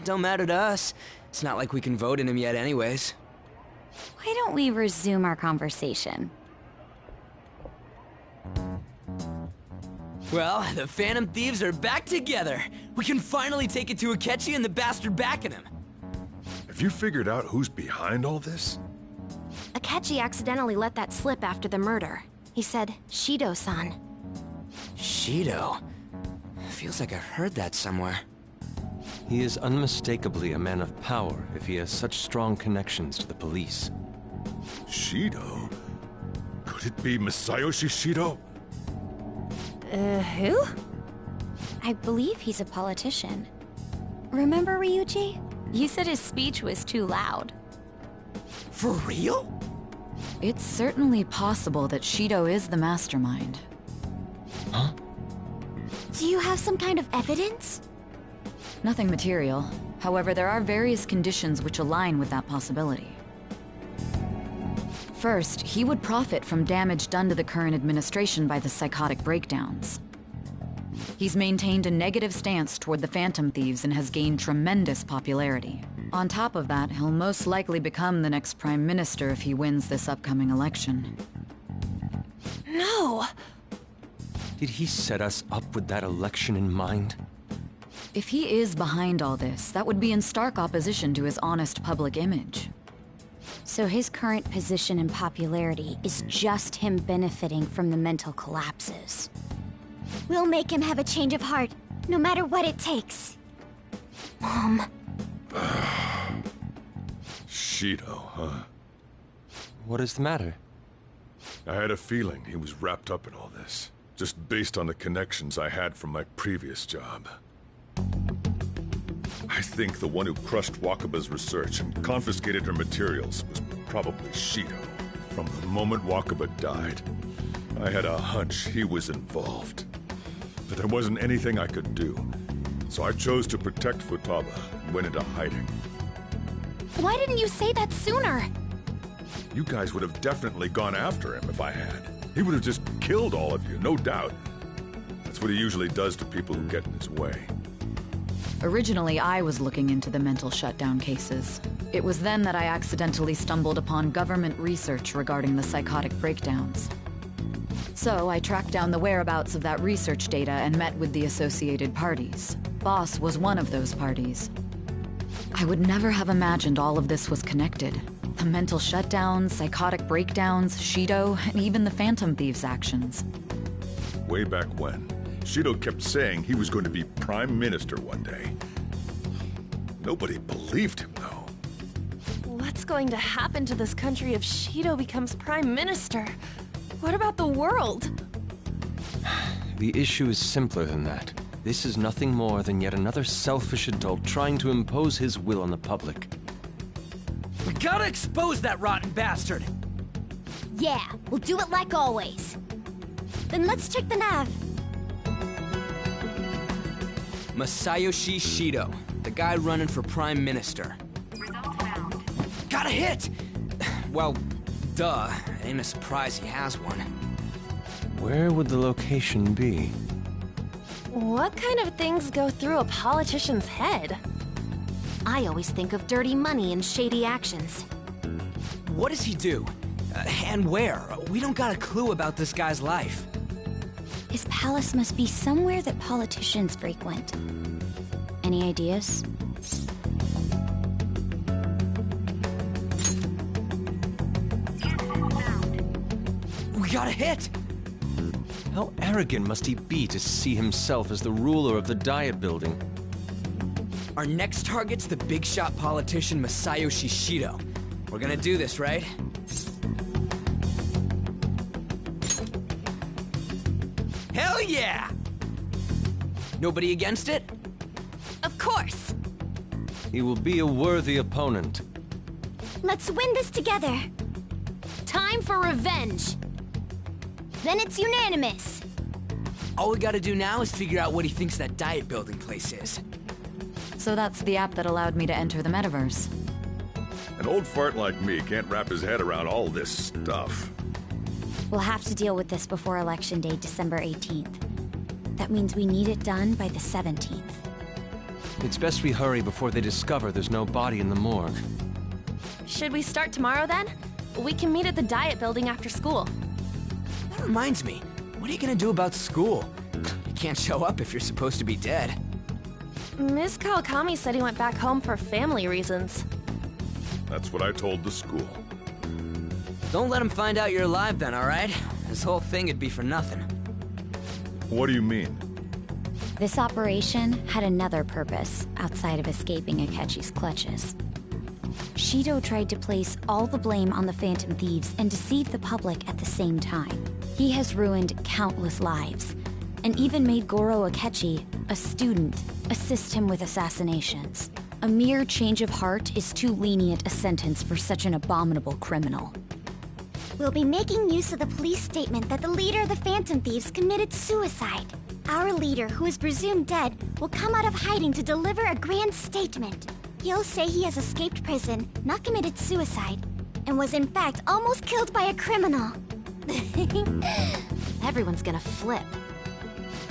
Don't matter to us. It's not like we can vote in them yet anyways. Why don't we resume our conversation? Well, the Phantom Thieves are back together. We can finally take it to Akechi and the bastard backing him. Have you figured out who's behind all this? Akechi accidentally let that slip after the murder. He said, Shido-san. Shido? Feels like I've heard that somewhere. He is unmistakably a man of power if he has such strong connections to the police. Shido? Could it be Masayoshi Shido? Who? I believe he's a politician. Remember Ryuji? You said his speech was too loud. For real? It's certainly possible that Shido is the mastermind. Huh? Do you have some kind of evidence? Nothing material. However, there are various conditions which align with that possibility. First, he would profit from damage done to the current administration by the psychotic breakdowns. He's maintained a negative stance toward the Phantom Thieves and has gained tremendous popularity. On top of that, he'll most likely become the next Prime Minister if he wins this upcoming election. No! Did he set us up with that election in mind? If he is behind all this, that would be in stark opposition to his honest public image. So his current position and popularity is just him benefiting from the mental collapses. We'll make him have a change of heart, no matter what it takes. Mom. Shido, huh? What is the matter? I had a feeling he was wrapped up in all this, just based on the connections I had from my previous job. I think the one who crushed Wakaba's research and confiscated her materials was probably Shido. From the moment Wakaba died, I had a hunch he was involved. But there wasn't anything I could do. So I chose to protect Futaba and went into hiding. Why didn't you say that sooner? You guys would have definitely gone after him if I had. He would have just killed all of you, no doubt. That's what he usually does to people who get in his way. Originally, I was looking into the mental shutdown cases. It was then that I accidentally stumbled upon government research regarding the psychotic breakdowns. So I tracked down the whereabouts of that research data and met with the associated parties. Boss was one of those parties. I would never have imagined all of this was connected. The mental shutdowns, psychotic breakdowns, Shido, and even the Phantom Thieves' actions. Way back when, Shido kept saying he was going to be Prime Minister one day. Nobody believed him, though. What's going to happen to this country if Shido becomes Prime Minister? What about the world? The issue is simpler than that. This is nothing more than yet another selfish adult trying to impose his will on the public. We gotta expose that rotten bastard! Yeah, we'll do it like always. Then let's check the nav. Masayoshi Shido, the guy running for Prime Minister. Got a hit! Well, duh. Ain't a surprise he has one. Where would the location be? What kind of things go through a politician's head? I always think of dirty money and shady actions. What does he do? And where? We don't got a clue about this guy's life. His palace must be somewhere that politicians frequent. Any ideas? We got a hit! How arrogant must he be to see himself as the ruler of the Diet Building? Our next target's the big shot politician Masayoshi Shido. We're gonna do this, right? Hell yeah! Nobody against it? Of course! He will be a worthy opponent. Let's win this together. Time for revenge! Then it's unanimous. All we gotta do now is figure out what he thinks that diet building place is. So that's the app that allowed me to enter the metaverse. An old fart like me can't wrap his head around all this stuff. We'll have to deal with this before Election Day, December 18th. That means we need it done by the 17th. It's best we hurry before they discover there's no body in the morgue. Should we start tomorrow then? We can meet at the Diet Building after school. That reminds me, what are you gonna do about school? You can't show up if you're supposed to be dead. Ms. Kawakami said he went back home for family reasons. That's what I told the school. Don't let him find out you're alive then, alright? This whole thing would be for nothing. What do you mean? This operation had another purpose outside of escaping Akechi's clutches. Shido tried to place all the blame on the Phantom Thieves and deceive the public at the same time. He has ruined countless lives, and even made Goro Akechi, a student, assist him with assassinations. A mere change of heart is too lenient a sentence for such an abominable criminal. We'll be making use of the police statement that the leader of the Phantom Thieves committed suicide. Our leader, who is presumed dead, will come out of hiding to deliver a grand statement. He'll say he has escaped prison, not committed suicide, and was in fact almost killed by a criminal. Everyone's gonna flip.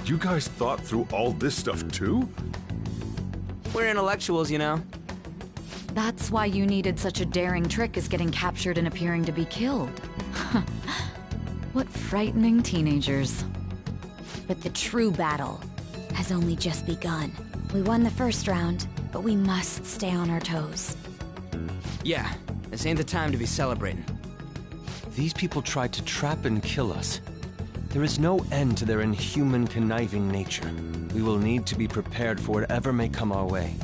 You guys thought through all this stuff too? We're intellectuals, you know. That's why you needed such a daring trick as getting captured and appearing to be killed. What frightening teenagers. But the true battle has only just begun. We won the first round, but we must stay on our toes. Yeah, this ain't the time to be celebrating. These people tried to trap and kill us. There is no end to their inhuman, conniving nature. We will need to be prepared for whatever may come our way.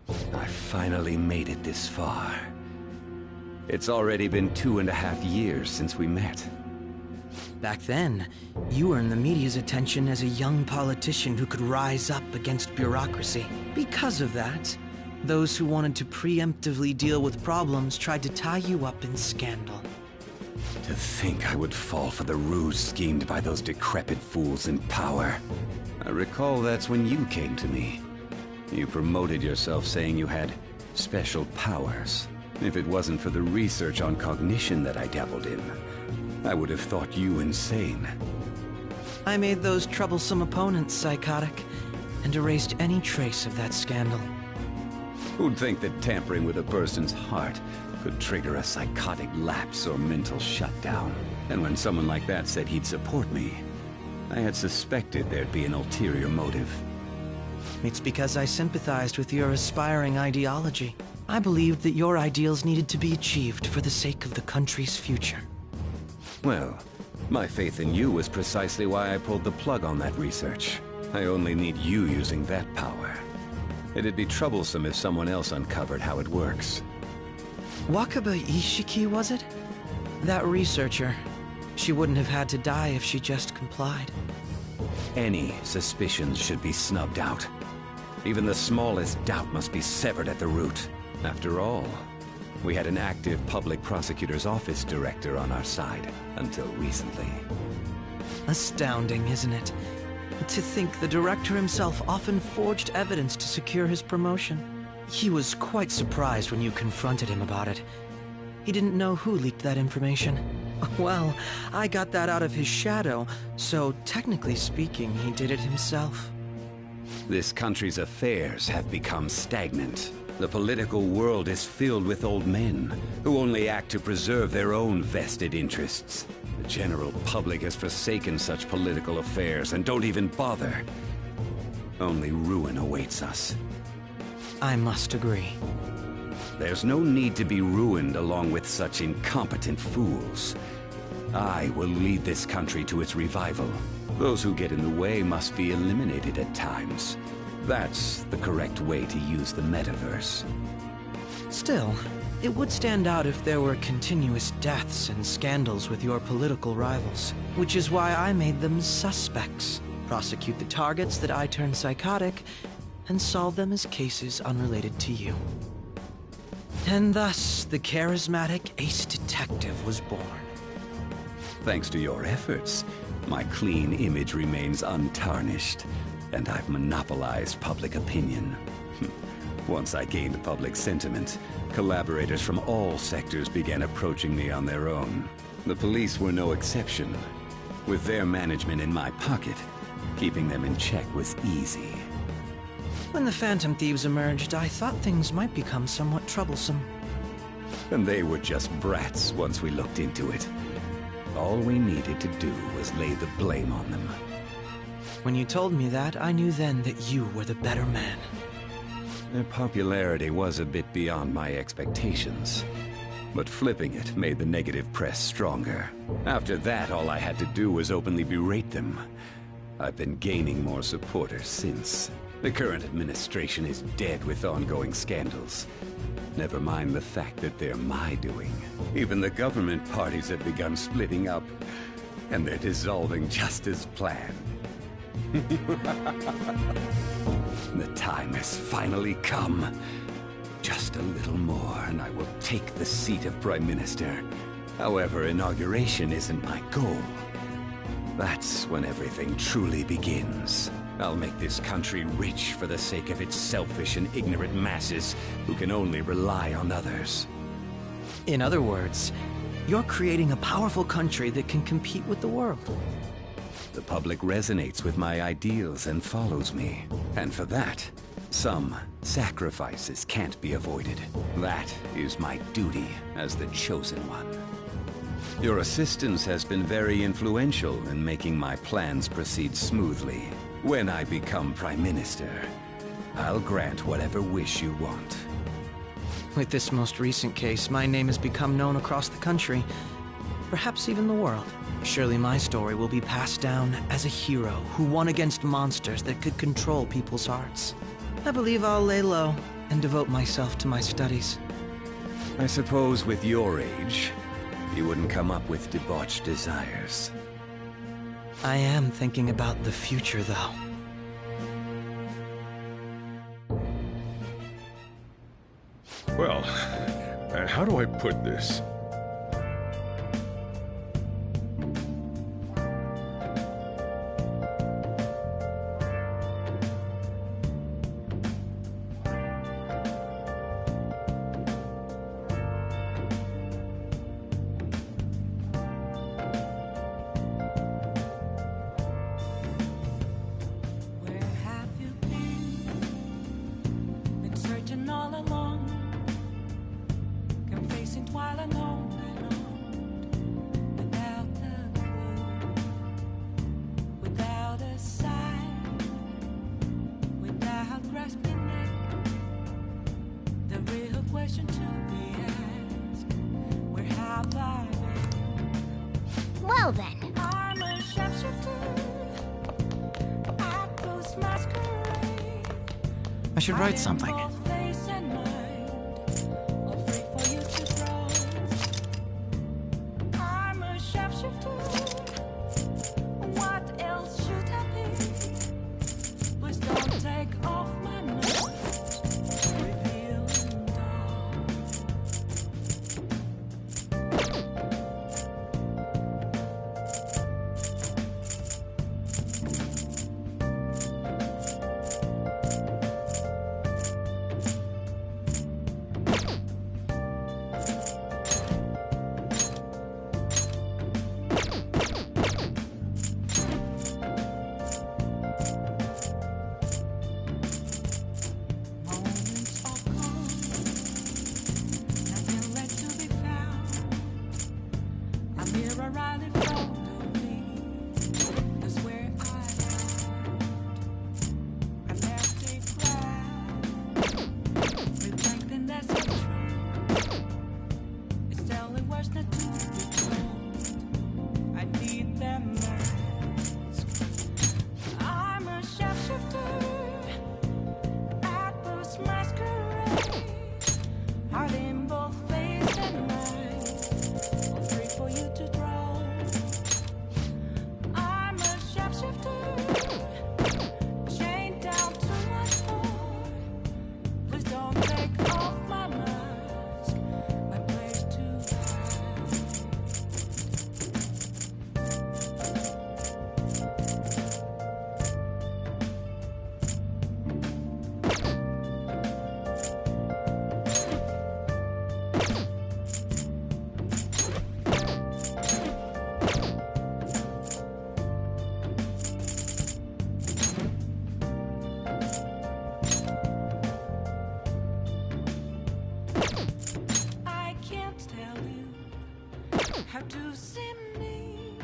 I finally made it this far. It's already been 2.5 years since we met. Back then, you earned the media's attention as a young politician who could rise up against bureaucracy. Because of that, those who wanted to preemptively deal with problems tried to tie you up in scandal. To think I would fall for the ruse schemed by those decrepit fools in power. I recall that's when you came to me. You promoted yourself saying you had special powers. If it wasn't for the research on cognition that I dabbled in, I would have thought you insane. I made those troublesome opponents psychotic, and erased any trace of that scandal. Who'd think that tampering with a person's heart could trigger a psychotic lapse or mental shutdown? And when someone like that said he'd support me, I had suspected there'd be an ulterior motive. It's because I sympathized with your aspiring ideology. I believed that your ideals needed to be achieved for the sake of the country's future. Well, my faith in you was precisely why I pulled the plug on that research. I only need you using that power. It'd be troublesome if someone else uncovered how it works. Wakaba Ishiki, was it? That researcher. She wouldn't have had to die if she just complied. Any suspicions should be snubbed out. Even the smallest doubt must be severed at the root. After all, we had an active public prosecutor's office director on our side, until recently. Astounding, isn't it? To think the director himself often forged evidence to secure his promotion. He was quite surprised when you confronted him about it. He didn't know who leaked that information. Well, I got that out of his shadow, so technically speaking, he did it himself. This country's affairs have become stagnant. The political world is filled with old men who only act to preserve their own vested interests. The general public has forsaken such political affairs and don't even bother. Only ruin awaits us. I must agree. There's no need to be ruined along with such incompetent fools. I will lead this country to its revival. Those who get in the way must be eliminated at times. That's the correct way to use the metaverse. Still, it would stand out if there were continuous deaths and scandals with your political rivals, which is why I made them suspects. Prosecute the targets that I turned psychotic, and solve them as cases unrelated to you. And thus, the charismatic ace detective was born. Thanks to your efforts, my clean image remains untarnished, and I've monopolized public opinion. Once I gained public sentiment, collaborators from all sectors began approaching me on their own. The police were no exception. With their management in my pocket, keeping them in check was easy. When the Phantom Thieves emerged, I thought things might become somewhat troublesome. And they were just brats once we looked into it. All we needed to do was lay the blame on them. When you told me that, I knew then that you were the better man. Their popularity was a bit beyond my expectations. But flipping it made the negative press stronger. After that, all I had to do was openly berate them. I've been gaining more supporters since. The current administration is dead with ongoing scandals. Never mind the fact that they're my doing. Even the government parties have begun splitting up, and they're dissolving just as planned. The time has finally come. Just a little more, and I will take the seat of Prime Minister. However, inauguration isn't my goal. That's when everything truly begins. I'll make this country rich for the sake of its selfish and ignorant masses who can only rely on others. In other words, you're creating a powerful country that can compete with the world. The public resonates with my ideals and follows me. And for that, some sacrifices can't be avoided. That is my duty as the chosen one. Your assistance has been very influential in making my plans proceed smoothly. When I become Prime Minister, I'll grant whatever wish you want. With this most recent case, my name has become known across the country, perhaps even the world. Surely my story will be passed down as a hero who won against monsters that could control people's hearts. I believe I'll lay low and devote myself to my studies. I suppose with your age, you wouldn't come up with debauched desires. I am thinking about the future, though. Well, how do I put this? Well then. I should write something. How to see me?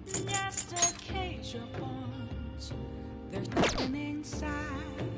Just a cage of bones. There's nothing inside.